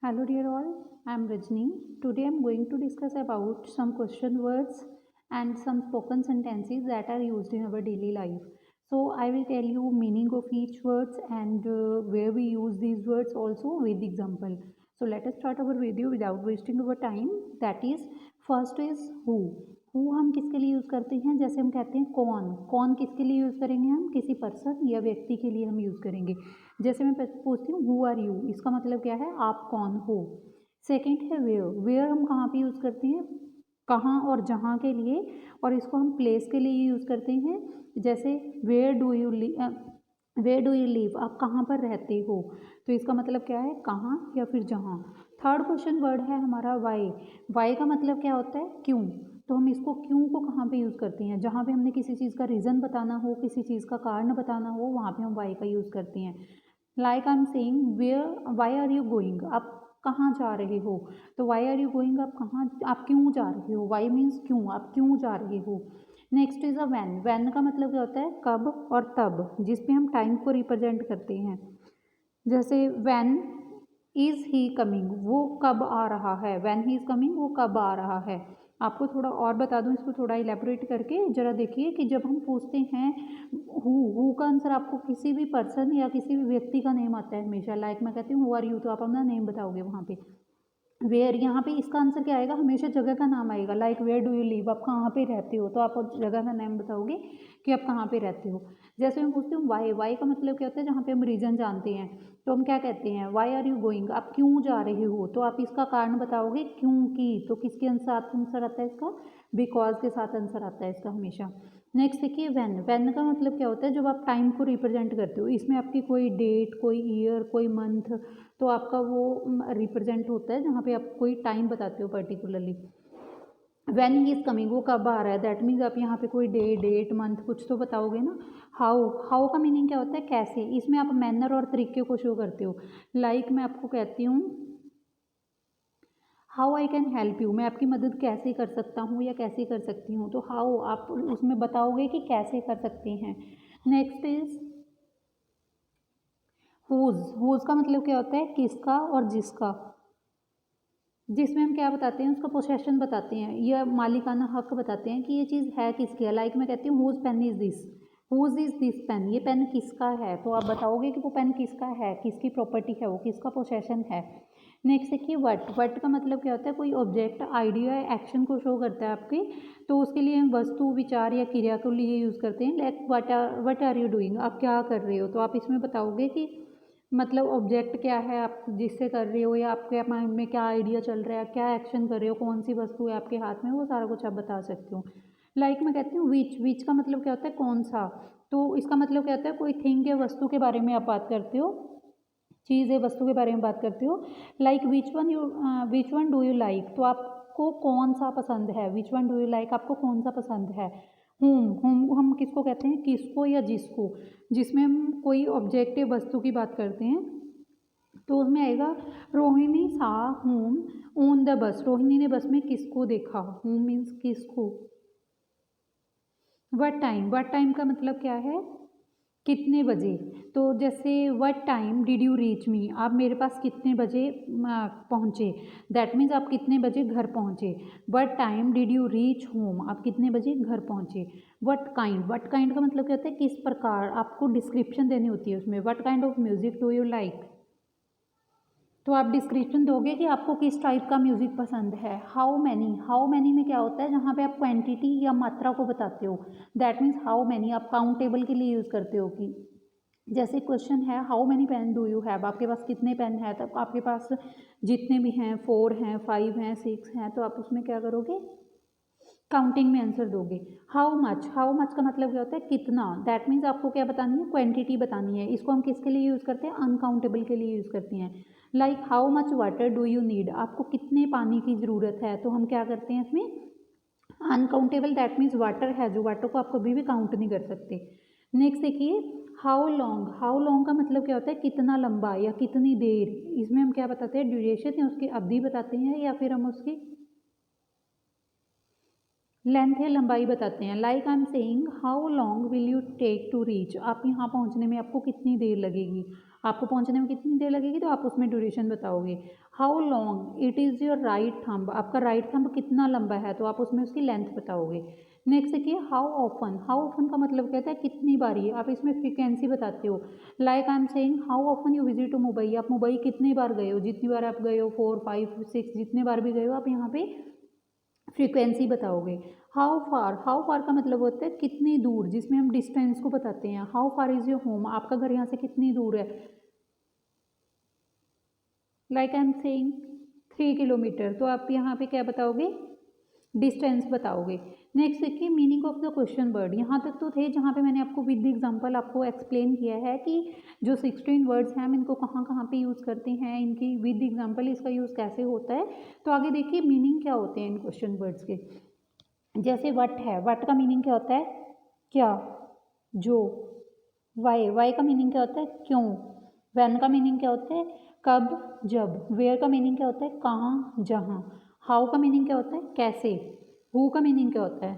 Hello dear all, I am Rajni. Today I am going to discuss about some question words and some spoken sentences that are used in our daily life. So I will tell you meaning of each words and where we use these words also with example. So let us start our video without wasting our time. That is, first is who. Who हम किसके लिए use करते हैं? जैसे हम कहते हैं कौन, कौन किसके लिए यूज़ करेंगे? हम किसी पर्सन या व्यक्ति के लिए हम यूज़ करेंगे। जैसे मैं पूछती हूँ हु आर यू, इसका मतलब क्या है? आप कौन हो। सेकेंड है वेयर, वेयर हम कहाँ पे यूज़ करते हैं? कहाँ और जहाँ के लिए, और इसको हम प्लेस के लिए यूज़ करते हैं। जैसे where do you where do you live, आप कहाँ पर रहते हो, तो इसका मतलब क्या है? कहाँ या फिर जहाँ। थर्ड क्वेश्चन वर्ड है हमारा वाई। वाई का मतलब क्या होता है? क्यों। तो हम इसको क्यों को कहाँ पे यूज़ करते हैं? जहाँ पे हमने किसी चीज़ का रीज़न बताना हो, किसी चीज़ का कारण बताना हो, वहाँ पे हम वाई का यूज़ करते हैं। Like I am saying where why are you going, आप कहाँ जा रहे हो। तो वाई आर यू गोइंग, आप कहाँ, आप क्यों जा रहे हो। वाई मीन्स क्यों, आप क्यों जा रहे हो। Next is a when. When का मतलब क्या होता है? कब और तब, जिसपे हम टाइम को रिप्रेजेंट करते हैं। जैसे वैन इज़ ही कमिंग, वो कब आ रहा है। वैन ही इज़ कमिंग, वो कब आ रहा है। आपको थोड़ा और बता दूं, इसको थोड़ा इलेबोरेट करके जरा देखिए कि जब हम पूछते हैं हु का आंसर आपको किसी भी पर्सन या किसी भी व्यक्ति का नेम आता है हमेशा। लाइक मैं कहती हूँ हु आर यू, तो आप अपना नेम बताओगे वहाँ पे। वेयर, यहाँ पे इसका आंसर क्या आएगा? हमेशा जगह का नाम आएगा। Like where do you live, आप कहाँ पे रहते हो, तो आप जगह का नाम बताओगे कि आप कहाँ पे रहते हो। जैसे मैं पूछती हूँ वाई, वाई का मतलब क्या होता है? जहाँ पे हम रीज़न जानते हैं तो हम क्या कहते हैं? वाई आर यू गोइंग, आप क्यों जा रहे हो, तो आप इसका कारण बताओगे क्योंकि। तो किसके साथ आंसर आता है इसका? बिकॉज के साथ आंसर आता है इसका हमेशा। नेक्स्ट देखिए वैन। वैन का मतलब क्या होता है? जब आप टाइम को रिप्रेजेंट करते हो, इसमें आपकी कोई डेट, कोई ईयर, कोई मंथ, तो आपका वो रिप्रेजेंट होता है जहाँ पे आप कोई टाइम बताते हो particularly. When he is coming, वो कब आ रहा है, दैट मीन्स आप यहाँ पे कोई डे, डेट, मंथ कुछ तो बताओगे ना। हाउ, हाउ का मीनिंग क्या होता है? कैसे। इसमें आप मैनर और तरीके को शो करते हो। लाइक मैं आपको कहती हूँ how I can help you, मैं आपकी मदद कैसे कर सकता हूँ या कैसे कर सकती हूँ। तो हाउ आप उसमें बताओगे कि कैसे कर सकते हैं। Next is whose. हुज का मतलब क्या होता है? किसका और जिसका, जिसमें हम क्या बताते हैं? उसका पोसेशन बताते हैं या मालिकाना हक बताते हैं कि ये चीज़ है किसकी है। लाइक मैं कहती हूँ whose pen is this, whose is this pen, ये पेन किसका है, तो आप बताओगे कि वो पेन किसका है, किसकी प्रॉपर्टी है, वो किसका पोसेशन है। नेक्स्ट देखिए वट। वट का मतलब क्या होता है? कोई ऑब्जेक्ट, आइडिया या एक्शन को शो करता है आपके, तो उसके लिए हम वस्तु, विचार या क्रिया के लिए यूज़ करते हैं। Like what are you doing, आप क्या कर रहे हो, तो आप इसमें बताओगे कि मतलब ऑब्जेक्ट क्या है आप जिससे कर रहे हो, या आपके माइंड में क्या आइडिया चल रहा है, क्या एक्शन कर रहे हो, कौन सी वस्तु है आपके हाथ में, वो सारा कुछ आप बता सकते हो। लाइक मैं कहती हूँ विच। विच का मतलब क्या होता है? कौन सा। तो इसका मतलब क्या होता है? कोई थिंग या वस्तु के बारे में आप बात करते हो, चीज़ या वस्तु के बारे में बात करते हो। Like which one do you like, तो आपको कौन सा पसंद है। Which one do you like, आपको कौन सा पसंद है। हुम हम किसको कहते हैं? किसको या जिसको, जिसमें हम कोई ऑब्जेक्ट या वस्तु की बात करते हैं। तो उसमें आएगा रोहिणी सा home on the bus, Rohini ने बस में किसको देखा। होम मीन्स किसको। वट टाइम, वट टाइम का मतलब क्या है? कितने बजे। तो जैसे what time did you reach me, आप मेरे पास कितने बजे पहुँचे, दैट मीन्स आप कितने बजे घर पहुँचे। What time did you reach home, आप कितने बजे घर पहुँचे। वट काइंड, वट काइंड का मतलब क्या होता है? किस प्रकार, आपको डिस्क्रिप्शन देनी होती है उसमें। What kind of music do you like, तो आप डिस्क्रिप्शन दोगे कि आपको किस टाइप का म्यूज़िक पसंद है। हाउ मैनी, हाउ मैनी में क्या होता है? जहाँ पे आप क्वांटिटी या मात्रा को बताते हो, दैट मीन्स हाउ मैनी आप काउंटेबल के लिए यूज़ करते हो। कि जैसे क्वेश्चन है how many pen do you have, आपके पास कितने पेन है, तब आपके पास जितने भी हैं 4 हैं, 5 हैं, 6 हैं, तो आप उसमें क्या करोगे? काउंटिंग में आंसर दोगे। हाउ मच, हाउ मच का मतलब क्या होता है? कितना, दैट मीन्स आपको क्या बतानी है? क्वांटिटी बतानी है। इसको हम किसके लिए यूज़ करते हैं? अनकाउंटेबल के लिए यूज़ करते हैं। Like how much water do you need, आपको कितने पानी की ज़रूरत है, तो हम क्या करते हैं इसमें? अनकाउंटेबल, दैट मीन्स वाटर है जो, वाटर को आप कभी भी काउंट नहीं कर सकते। नेक्स्ट देखिए हाउ लॉन्ग। हाउ लॉन्ग का मतलब क्या होता है? कितना लंबा या कितनी देर। इसमें हम क्या बताते हैं? ड्यूरेशन या उसकी अवधि बताते हैं, या फिर हम उसकी लेंथ या लंबाई बताते हैं। Like I am saying how long will you take to reach, आप यहाँ पहुँचने में आपको कितनी देर लगेगी। आपको पहुंचने में कितनी देर लगेगी तो आप उसमें ड्यूरेशन बताओगे। How long it is your right thumb, आपका राइट थंब कितना लंबा है तो आप उसमें उसकी लेंथ बताओगे। नेक्स्ट देखिए हाउ ऑफन, हाउ ऑफन का मतलब कहता है कितनी बारी, आप इसमें फ्रीक्वेंसी बताते हो। Like I am saying how often you visit to Mumbai, आप मुंबई कितनी बार गए हो, जितनी बार आप गए हो 4 5 6 जितने बार भी गए हो आप यहाँ पे फ्रीक्वेंसी बताओगे। हाउ फार का मतलब होता है कितनी दूर, जिसमें हम डिस्टेंस को बताते हैं। How far is your home, आपका घर यहाँ से कितनी दूर है। Like I am saying 3 kilometre, तो आप यहाँ पे क्या बताओगे, डिस्टेंस बताओगे। नेक्स्ट देखिए meaning of the question word, यहाँ तक तो थे जहाँ पे मैंने आपको विद एग्जांपल आपको एक्सप्लेन किया है कि जो 16 वर्ड्स हैं हम इनको कहाँ कहाँ पे यूज़ करते हैं, इनकी विद एग्जांपल इसका यूज़ कैसे होता है। तो आगे देखिए मीनिंग क्या होते हैं इन क्वेश्चन वर्ड्स के। जैसे वट है, वट का मीनिंग क्या होता है, क्या, जो। वाई का मीनिंग क्या होता है, क्यों। वैन का मीनिंग क्या होता है, कब, जब। वेयर का मीनिंग क्या होता है, कहाँ, जहाँ। हाउ का मीनिंग क्या होता है, कैसे। हु का मीनिंग क्या होता है,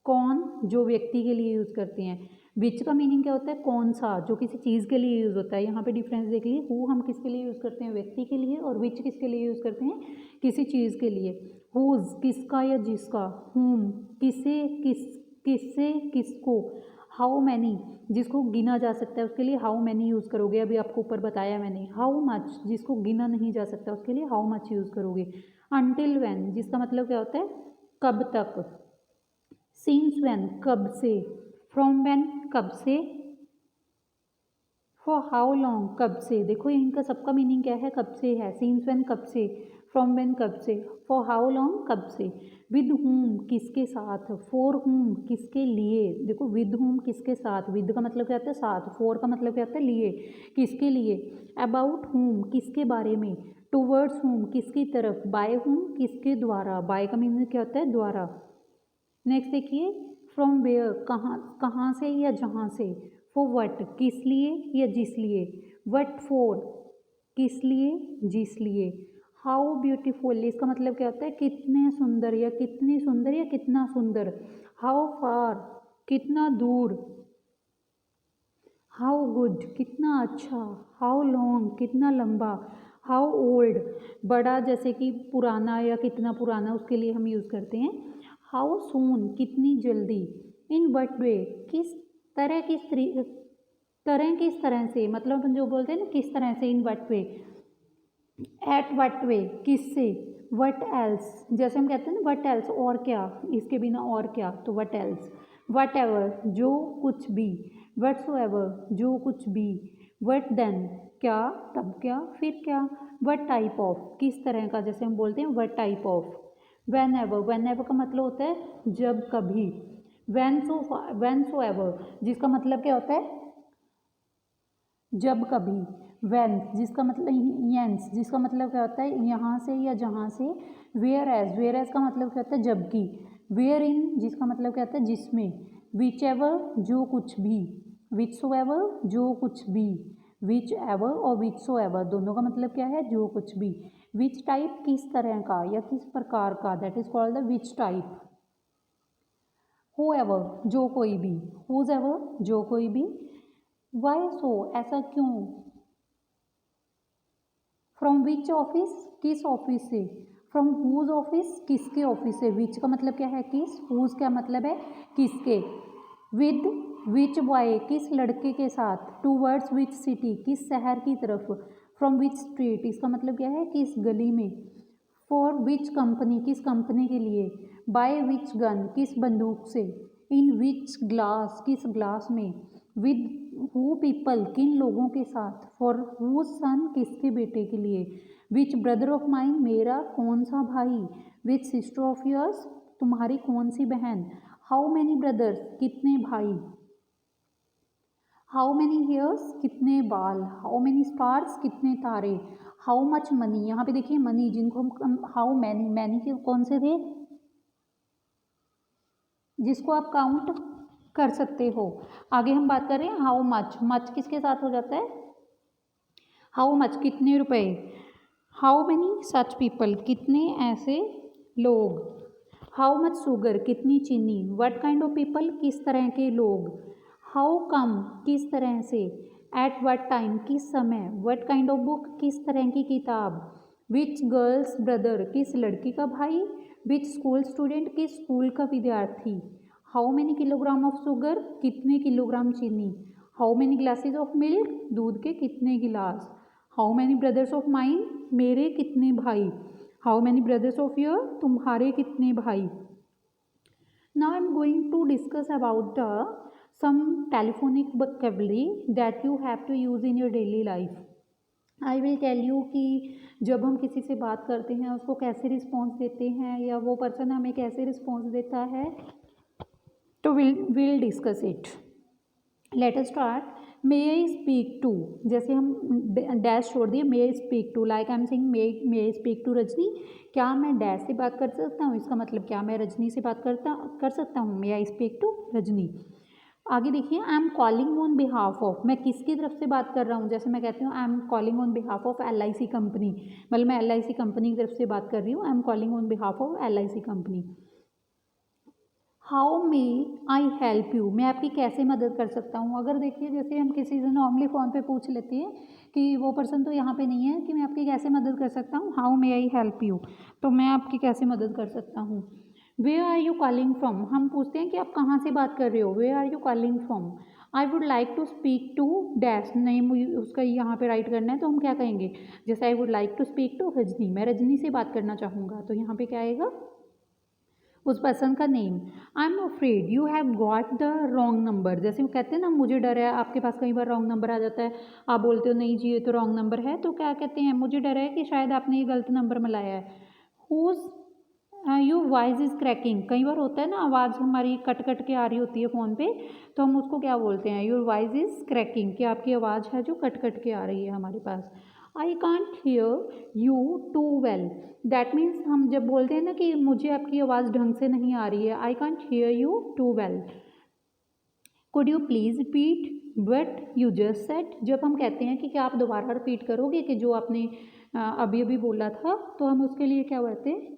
कौन, जो व्यक्ति के लिए यूज़ करते हैं। विच का मीनिंग क्या होता है, कौन सा, जो किसी चीज़ के लिए यूज़ होता है। यहाँ पे डिफरेंस देख लीजिए, हु हम किसके लिए यूज़ करते हैं, व्यक्ति के लिए, और विच किसके लिए यूज़ करते हैं, किसी चीज़ के लिए। हुज किसका या जिसका, हुम किसे, किससे, किसको। हाउ मैनी जिसको गिना जा सकता है उसके लिए हाउ मैनी यूज़ करोगे, अभी आपको ऊपर बताया मैंने। हाउ मच जिसको गिना नहीं जा सकता उसके लिए हाउ मच यूज़ करोगे। अनटिल व्हेन जिसका मतलब क्या होता है, कब तक। सिंस व्हेन कब से। फ्रॉम व्हेन कब से। फॉर हाउ लॉन्ग कब से, देखो इनका सबका मीनिंग क्या है, कब से है। सिंस व्हेन कब से, फ्रॉम व्हेन कब से, फॉर हाउ लॉन्ग कब से। विद हुम किसके साथ, फॉर हुम किसके लिए। देखो विद हुम किसके साथ, विद का मतलब क्या होता है साथ, फॉर का मतलब क्या होता है लिए, किसके लिए। अबाउट हुम किसके बारे में, टूवर्ड्स हुम किसकी तरफ, बाय हुम किसके द्वारा। बाय का मीनिंग क्या होता है द्वारा। नेक्स्ट देखिए फ्रॉम वेयर कहाँ से या जहाँ से। फॉर वट किस लिए या जिस लिए। वट फॉर किस लिए जिस लिए। हाउ ब्यूटीफुल इसका मतलब क्या होता है कितने सुंदर या कितनी सुंदर या कितना सुंदर। हाउ फार कितना दूर। हाउ गुड कितना अच्छा। हाउ लॉन्ग कितना लंबा। हाउ ओल्ड बड़ा जैसे कि पुराना या कितना पुराना उसके लिए हम यूज़ करते हैं। हाउ सून कितनी जल्दी। इन वट वे किस तरह, किस तरह से, मतलब हम जो बोलते हैं ना किस तरह से। In what way. At what way किससे। वट एल्स जैसे हम कहते हैं ना वट एल्स और क्या, इसके बिना और क्या, तो वट एल्स। वट एवर जो कुछ भी। वट्सोएवर जो कुछ भी। वट देन क्या, तब क्या, फिर क्या। वट टाइप ऑफ किस तरह का, जैसे हम बोलते हैं what type of. Van ever का मतलब होता है जब कभी। वैन सो एवर जिसका मतलब क्या होता है जब कभी। वेन जिसका मतलब येंस जिसका मतलब क्या होता है यहाँ से या जहाँ से। वेयर एज का मतलब क्या होता है जबकि। वेयर इन जिसका मतलब क्या होता है जिसमें। विच एवर जो कुछ भी। विच सो एवर जो कुछ भी। विच एवर और विच सो एवर दोनों का मतलब क्या है जो कुछ भी। विच टाइप किस तरह का या किस प्रकार का, that is called the which type. Who ever जो कोई भी। हुज एवर जो कोई भी। वाई सो ऐसा क्यों। फ्रॉम विच ऑफिस किस ऑफिस से। फ्रॉम हुज ऑफिस किसके ऑफिस से। विच का मतलब क्या है किस, हुज का मतलब है किसके। विद विच बॉय किस लड़के के साथ। टूवर्ड्स विच सिटी किस शहर की तरफ। फ्रॉम विच स्ट्रीट इसका मतलब क्या है किस गली में। फॉर विच कंपनी किस कंपनी के लिए। बाय विच गन किस बंदूक से। इन विच ग्लास किस ग्लास में। विद हु पीपल किन लोगों के साथ। फॉर हु सन किसके बेटे के लिए। विच ब्रदर ऑफ माइन मेरा कौन सा भाई। विच सिस्टर ऑफ योर्स तुम्हारी कौन सी बहन। हाउ मैनी ब्रदर्स कितने भाई। हाउ मैनी हेयर्स कितने बाल। हाउ मैनी स्टार्स कितने तारे। हाउ मच मनी यहाँ पे देखिए मनी जिनको हम हाउ मैनी, मैनी के कौन से थे जिसको आप काउंट कर सकते हो। आगे हम बात कर रहे हैं हाउ मच, मच किसके साथ हो जाता है हाउ मच कितने रुपए। हाउ मैनी सच पीपल कितने ऐसे लोग। हाउ मच शुगर कितनी चीनी। व्हाट काइंड ऑफ पीपल किस तरह के लोग। हाउ कम किस तरह से। एट वट टाइम किस समय, वट काइंड ऑफ बुक किस तरह की किताब, विच गर्ल्स ब्रदर किस लड़की का भाई, विच स्कूल स्टूडेंट किस स्कूल का विद्यार्थी, how many kilogram of sugar कितने किलोग्राम चीनी, how many glasses of milk दूध के कितने गिलास, how many brothers of mine मेरे कितने भाई, how many brothers of your तुम्हारे कितने भाई. Now I am going to discuss about some telephonic vocabulary that you have to use in your daily life. I will tell you कि जब हम किसी से बात करते हैं उसको कैसे रिस्पॉन्स देते हैं या वो पर्सन हमें कैसे रिस्पॉन्स देता है, तो will discuss it. Let us start. May I speak to, जैसे हम डैश छोड़ दिए, may I speak to, like I am saying may I speak to Rajni. क्या मैं डैश से बात कर सकता हूँ, इसका मतलब क्या मैं रजनी से बात कर सकता हूँ, मे आई स्पीक टू रजनी. आगे देखिए, I am calling on behalf of, मैं किसकी तरफ से बात कर रहा हूँ, जैसे मैं कहती हूँ I am calling on behalf of LIC company, मतलब मैं LIC कंपनी की तरफ से बात कर रही हूँ, I am calling on behalf of LIC company. How may I help you, मैं आपकी कैसे मदद कर सकता हूँ. अगर देखिए जैसे हम किसी से नॉर्मली फ़ोन पे पूछ लेते हैं कि वो पर्सन तो यहाँ पे नहीं है, कि मैं आपकी कैसे मदद कर सकता हूँ, how may I help you, तो मैं आपकी कैसे मदद कर सकता हूँ. Where are you calling from, हम पूछते हैं कि आप कहाँ से बात कर रहे हो, where are you calling from. I would like to speak to dash, नहीं उसका यहाँ पे राइट करना है तो हम क्या कहेंगे, जैसे I would like to speak to Rajni, मैं रजनी से बात करना चाहूँगा, तो यहाँ पे क्या आएगा, उस पर्सन का name. I am afraid you have got the wrong number, जैसे वो कहते हैं ना मुझे डर है, आपके पास कई बार रॉन्ग नंबर आ जाता है, आप बोलते हो नहीं जी ये तो रॉन्ग नंबर है, तो क्या कहते हैं, मुझे डर है कि शायद आपने ये गलत नंबर मिलाया है. Whose you voice is cracking, कई बार होता है ना आवाज़ हमारी कट कट के आ रही होती है फ़ोन पे, तो हम उसको क्या बोलते हैं, योर वॉइस इज़ क्रैकिंग, कि आपकी आवाज़ है जो कट कट के आ रही है हमारे पास. I can't hear you too well, that means हम जब बोलते हैं ना कि मुझे आपकी आवाज़ ढंग से नहीं आ रही है, I can't hear you too well. Could you please repeat what you just said, जब हम कहते हैं कि क्या आप दोबारा रिपीट करोगे कि जो आपने अभी अभी बोला था, तो हम उसके लिए क्या बोलते हैं,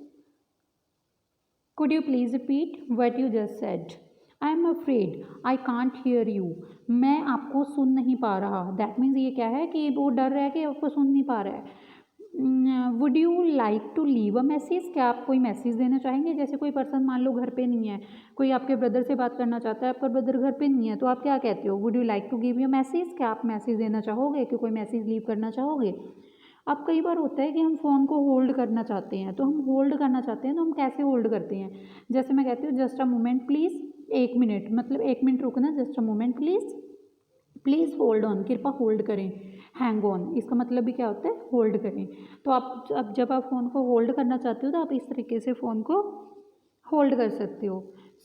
could you please repeat what you just said. I am afraid I can't hear you, मैं आपको सुन नहीं पा रहा, दैट मीन्स ये क्या है कि वो डर रहा है कि आपको सुन नहीं पा रहा है. Would you like to leave a message, क्या आप कोई मैसेज देना चाहेंगे, जैसे कोई पर्सन मान लो घर पे नहीं है, कोई आपके ब्रदर से बात करना चाहता है, आपका ब्रदर घर पे नहीं है, तो आप क्या कहते हो, would you like to give you message, क्या आप मैसेज देना चाहोगे, कि कोई मैसेज लीव करना चाहोगे. अब कई बार होता है कि हम फ़ोन को होल्ड करना चाहते हैं, तो हम होल्ड करना चाहते हैं तो हम कैसे होल्ड करते हैं, जैसे मैं कहती हूँ just a moment please, 1 minute, मतलब 1 मिनट रुकना, just a moment please, please hold on, कृपा होल्ड करें, हैंग ऑन, इसका मतलब भी क्या होता है, होल्ड करें. तो आप अब जब आप फ़ोन को होल्ड करना चाहते हो तो आप इस तरीके से फ़ोन को होल्ड कर सकते हो.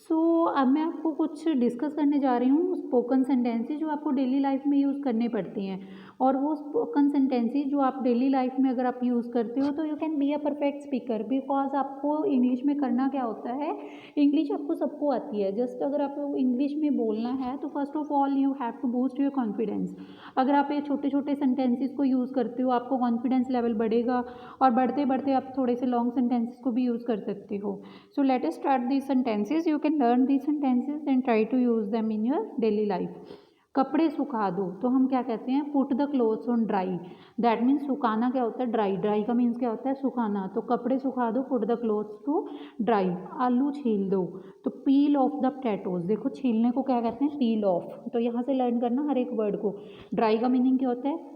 सो अब मैं आपको कुछ डिस्कस करने जा रही हूँ स्पोकन सेंटेंसेज जो आपको डेली लाइफ में यूज़ करने पड़ते हैं, और वो स्पोकन सेंटेंसेज जो आप डेली लाइफ में अगर आप यूज़ करते हो तो you can be a perfect speaker, because आपको इंग्लिश में करना क्या होता है, इंग्लिश आपको सबको आती है, जस्ट अगर आपको इंग्लिश में बोलना है तो first of all you have to boost your confidence. अगर आप ये छोटे छोटे सेंटेंसेज को यूज़ करते हो आपको कॉन्फिडेंस लेवल बढ़ेगा, और बढ़ते बढ़ते आप थोड़े से लॉन्ग सेंटेंसेज को भी यूज़ कर सकते हो. So let us start these sentences. You can learn these sentences and try to use them in your daily life. कपड़े सुखा दो, तो हम क्या कहते हैं, put the clothes on dry, that means सुखाना क्या होता है, ड्राई, ड्राई का मीन्स क्या होता है, सुखाना, तो कपड़े सुखा दो, put the clothes to dry. आलू छील दो, तो पील ऑफ द पोटैटोज, देखो छीलने को क्या कहते हैं, पील ऑफ, तो यहाँ से लर्न करना हर एक वर्ड को. ड्राई का मीनिंग क्या होता है,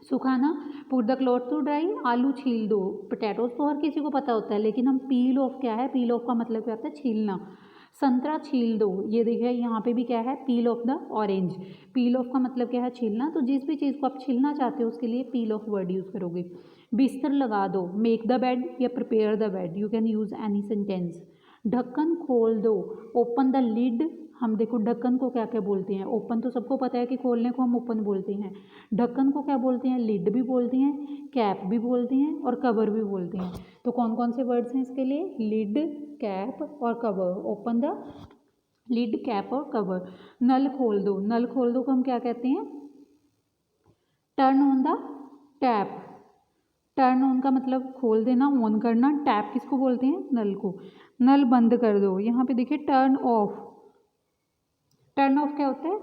सुखाना, put the cloth to dry, आलू छील दो, पोटैटोज तो हर किसी को पता होता है, लेकिन हम पील ऑफ क्या है, पील ऑफ का मतलब क्या होता है, छीलना. संतरा छील दो, ये देखिए यहाँ पे भी क्या है, पील of the orange, peel of का मतलब क्या है, छीलना, तो जिस भी चीज़ को आप छीलना चाहते हो उसके लिए पील ऑफ वर्ड यूज़ करोगे. बिस्तर लगा दो, मेक द बेड या prepare the bed, you can use any sentence. ढक्कन खोल दो, ओपन द लिड, हम देखो ढक्कन को क्या क्या बोलते हैं, ओपन तो सबको पता है कि खोलने को हम ओपन बोलते हैं, ढक्कन को क्या बोलते हैं, लिड भी बोलते हैं, कैप भी बोलते हैं, और कवर भी बोलते हैं. तो कौन कौन से वर्ड्स हैं इसके लिए, लिड, कैप और cover, open the lid, cap और कवर. नल खोल दो, नल खोल दो को हम क्या कहते हैं, turn on the tap, turn on का मतलब खोल देना, ऑन करना, टैप किसको बोलते हैं, नल को. नल बंद कर दो, यहाँ पे देखिए टर्न ऑफ, टर्न ऑफ क्या होता है,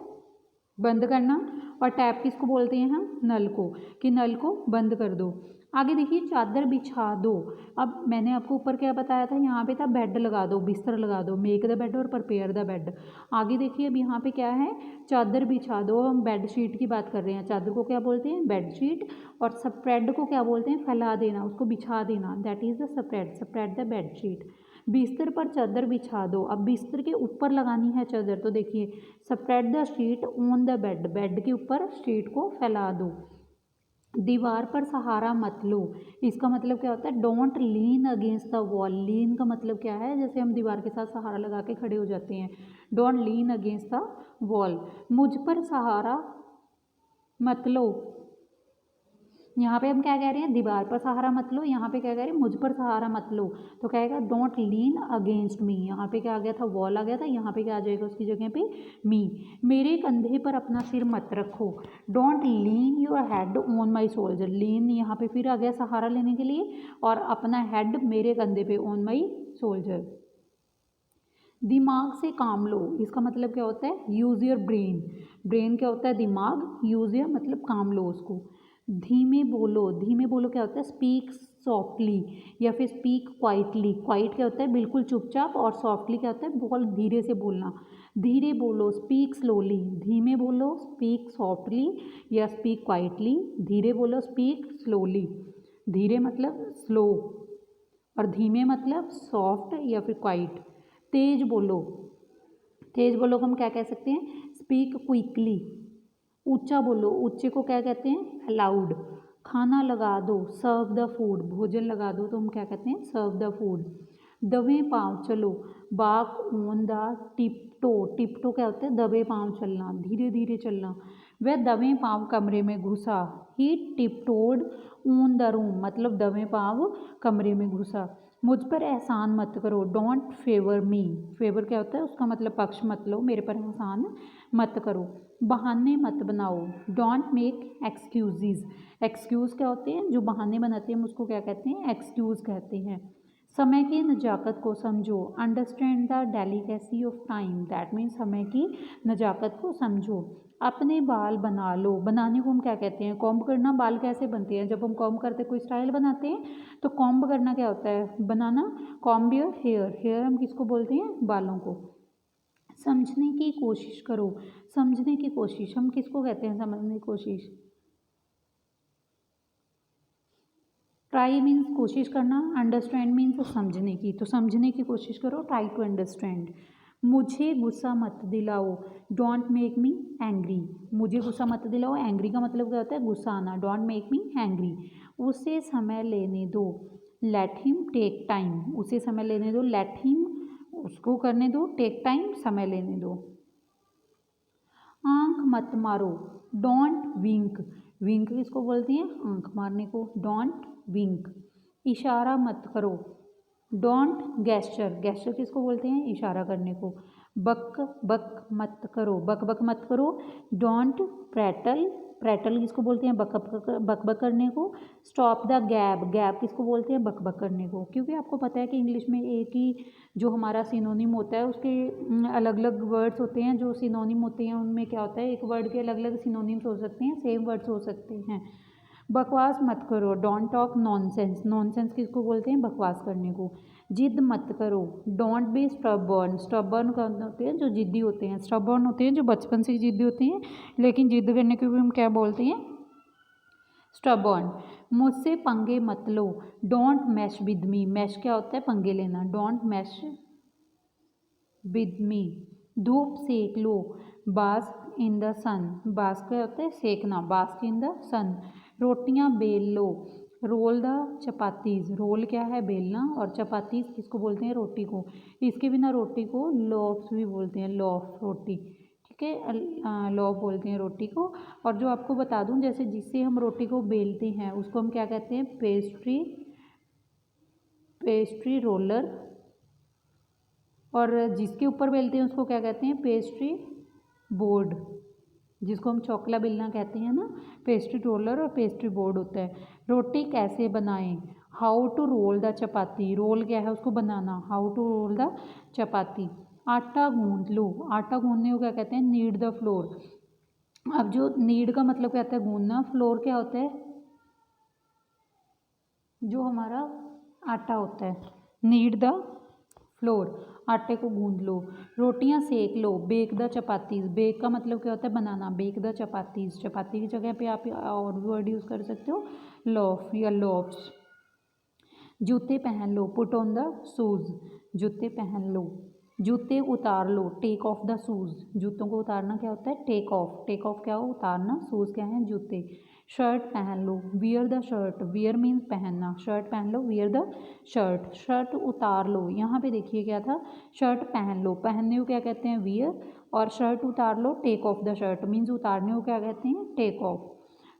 बंद करना। और टैप किसको बोलते हैं हम, नल को, कि नल को बंद कर दो। आगे देखिए चादर बिछा दो। अब मैंने आपको ऊपर क्या बताया था, यहाँ पे था बेड लगा दो, बिस्तर लगा दो, मेक द बेड और प्रिपेयर द बेड। आगे देखिए अब यहाँ पे क्या है, चादर बिछा दो। हम बेड शीट की बात कर रहे हैं, चादर को क्या बोलते हैं, बेड शीट। और स्प्रेड को क्या बोलते हैं, फैला देना, उसको बिछा देना, that is the spread, spread the bed sheet. बिस्तर पर चादर बिछा दो। अब बिस्तर के ऊपर लगानी है चादर, तो देखिए spread the sheet on the bed, bed के ऊपर शीट को फैला दो। दीवार पर सहारा मत लो, इसका मतलब क्या होता है, don't lean against the wall. Lean का मतलब क्या है, जैसे हम दीवार के साथ सहारा लगा के खड़े हो जाते हैं, don't lean against the wall. मुझ पर सहारा मत लो, यहाँ पे हम क्या कह रहे हैं, दीवार पर सहारा मत लो, यहाँ पे क्या कह रहे हैं, मुझ पर सहारा मत लो। तो कहेगा डोंट लीन अगेंस्ट मी, यहाँ पे क्या आ गया था, वॉल आ गया था, यहाँ पे क्या आ जाएगा उसकी जगह पे, मी। मेरे कंधे पर अपना सिर मत रखो, don't lean your head on my shoulder. Lean यहाँ पे फिर आ गया सहारा लेने के लिए, और अपना हेड मेरे कंधे पे, ऑन माई शोल्डर। दिमाग से काम लो, इसका मतलब क्या होता है, यूज़ योर ब्रेन। ब्रेन क्या होता है, दिमाग, यूज़ योर मतलब काम लो उसको। धीमे बोलो, धीमे बोलो क्या होता है, स्पीक सॉफ्टली या फिर स्पीक क्वाइटली। क्वाइट क्या होता है, बिल्कुल चुपचाप, और सॉफ्टली क्या होता है, बहुत धीरे से बोलना। धीरे बोलो, स्पीक स्लोली। धीमे बोलो, स्पीक सॉफ्टली या स्पीक क्वाइटली। धीरे बोलो, स्पीक स्लोली। धीरे मतलब स्लो, और धीमे मतलब सॉफ्ट या फिर क्वाइट। तेज बोलो, तेज बोलो को हम क्या कह सकते हैं, स्पीक क्विकली। ऊंचा बोलो, ऊंचे को क्या कहते हैं, लाउड। खाना लगा दो, सर्व द फूड। भोजन लगा दो तो हम क्या कहते हैं, सर्व द फूड। दबे पाँव चलो, वॉक ऑन द टिपटो। टिपटो क्या होता है, दबे पाँव चलना, धीरे धीरे चलना। वह दबे पाँव कमरे में घुसा, ही टिपटोड ऑन द रूम, मतलब दबे पाँव कमरे में घुसा। मुझ पर एहसान मत करो, डोंट फेवर मी। फेवर क्या होता है, उसका मतलब पक्ष मत लो, मेरे पर एहसान मत करो। बहाने मत बनाओ, डोंट मेक एक्सक्यूज़। एक्सक्यूज़ क्या होते हैं, जो बहाने बनाते हैं हम उसको क्या कहते हैं, एक्सक्यूज़ कहते हैं। समय की नज़ाकत को समझो, understand the delicacy of time, that means समय की नज़ाकत को समझो। अपने बाल बना लो, बनाने को हम क्या कहते हैं, कॉम्ब करना। बाल कैसे बनते हैं, जब हम कॉम्ब करते कोई स्टाइल बनाते हैं तो कॉम्ब करना क्या होता है, बनाना। कॉम्ब योर हेयर, हेयर हम किसको बोलते हैं, बालों को। समझने की कोशिश करो, समझने की कोशिश हम किसको कहते हैं, समझने की कोशिश। ट्राई मीन्स कोशिश करना, अंडरस्टैंड मीन्स समझने की, तो समझने की कोशिश करो, ट्राई टू अंडरस्टैंड। मुझे गुस्सा मत दिलाओ, डोंट मेक मी एंग्री। मुझे गुस्सा मत दिलाओ, एंग्री का मतलब क्या होता है, गुस्सा आना, डोंट मेक मी एंग्री। उसे समय लेने दो, लेट हिम टेक टाइम। उसे समय लेने दो, लेट हिम, उसको करने दो, टेक टाइम, समय लेने दो। आंख मत मारो, डोंट विंक। विंक किसको बोलती हैं, आंख मारने को, डोंट विंक। इशारा मत करो, डोंट गेस्चर। गेस्चर किसको बोलते हैं, इशारा करने को। बक बक मत करो, बक बक मत करो, डोंट प्रैटल। प्रैटल किसको बोलते हैं, बक बक करने को। स्टॉप द गैब, गैब किसको बोलते हैं, बक बक करने को। क्योंकि आपको पता है कि इंग्लिश में एक ही जो हमारा सिनोनिम होता है उसके अलग अलग वर्ड्स होते हैं, जो सिनोनिम होते हैं उनमें क्या होता है, एक वर्ड के अलग अलग सिनोनिम्स हो सकते हैं, सेम वर्ड्स हो सकते हैं। बकवास मत करो, डोंट टॉक नॉनसेंस। नॉनसेंस किसको बोलते हैं, बकवास करने को। जिद मत करो, डोंट बी स्टबर्न। स्टबर्न कौन होते हैं, जो जिद्दी होते हैं। स्टबर्न होते हैं जो बचपन से ही जिद्दी होते हैं, लेकिन जिद करने को भी हम क्या बोलते हैं, स्टबर्न। मुझसे पंगे मत लो, don't mess with me. Mess क्या होता है, पंगे लेना, डोंट मैश विद मी। धूप सेक लो, bask in the sun. Bask क्या होता है, सेकना, बास्क इन द सन। रोटियां बेल लो, रोल द चपातीज। रोल क्या है, बेलना, और चपातीज किसको बोलते हैं, रोटी को। इसके बिना रोटी को लोफ्स भी बोलते हैं, लोफ रोटी, ठीक है, लोफ बोलते हैं रोटी को। और जो आपको बता दूं, जैसे जिससे हम रोटी को बेलते हैं उसको हम क्या कहते हैं, पेस्ट्री, पेस्ट्री रोलर। और जिसके ऊपर बेलते हैं उसको क्या कहते हैं, पेस्ट्री बोर्ड, जिसको हम चौकला बेलना कहते हैं ना, पेस्ट्री रोलर और पेस्ट्री बोर्ड होता है। रोटी कैसे बनाएं, how to roll the chapati. Roll क्या है, उसको बनाना, how to roll the chapati. आटा गूंद लो, आटा गूंदने को क्या कहते हैं, नीड द फ्लोर। अब जो नीड का मतलब क्या होता है गूंदना, फ्लोर क्या होता है जो हमारा आटा होता है, नीड द फ्लोर, आटे को गूंद लो। रोटियां सेक लो, बेक द चपातीज, बेक का मतलब क्या होता है बनाना, बेक द चपातीज, चपाती की जगह पे आप और भी वर्ड यूज़ कर सकते हो, लोफ या लोफ्स। जूते पहन लो, पुट ऑन द शूज़, जूते पहन लो। जूते उतार लो, टेक ऑफ द शूज़, जूतों को उतारना क्या होता है टेक ऑफ, टेक ऑफ क्या हो उतारना, शूज़ क्या हैं जूते। शर्ट पहन लो, wear the shirt, wear means पहनना, शर्ट पहन लो, वियर द शर्ट। शर्ट उतार लो, यहाँ पे देखिए क्या था, शर्ट पहन लो, पहनने को क्या कहते हैं वियर, और शर्ट उतार लो take off the shirt means उतारने को क्या कहते हैं टेक ऑफ।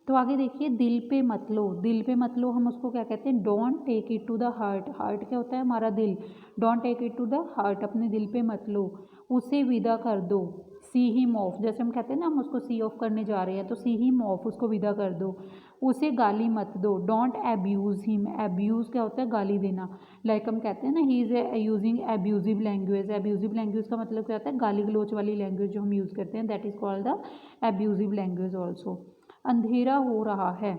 तो आगे देखिए, दिल पे मत लो, दिल पे मत लो हम उसको क्या कहते हैं don't take it to the heart, heart क्या होता है हमारा दिल, don't take it to the heart, अपने दिल पे मत लो। उसे विदा कर दो, सी हिम ऑफ, जैसे हम कहते हैं ना हम उसको सी ऑफ करने जा रहे हैं तो सी हिम ऑफ, उसको विदा कर दो। उसे गाली मत दो, डोंट एब्यूज़ हिम, एब्यूज़ क्या होता है गाली देना, लाइक हम कहते हैं ना he is using abusive language, abusive language का मतलब क्या होता है गाली गलोच वाली लैंग्वेज जो हम यूज़ करते हैं, that is called the abusive language also. अंधेरा हो रहा है,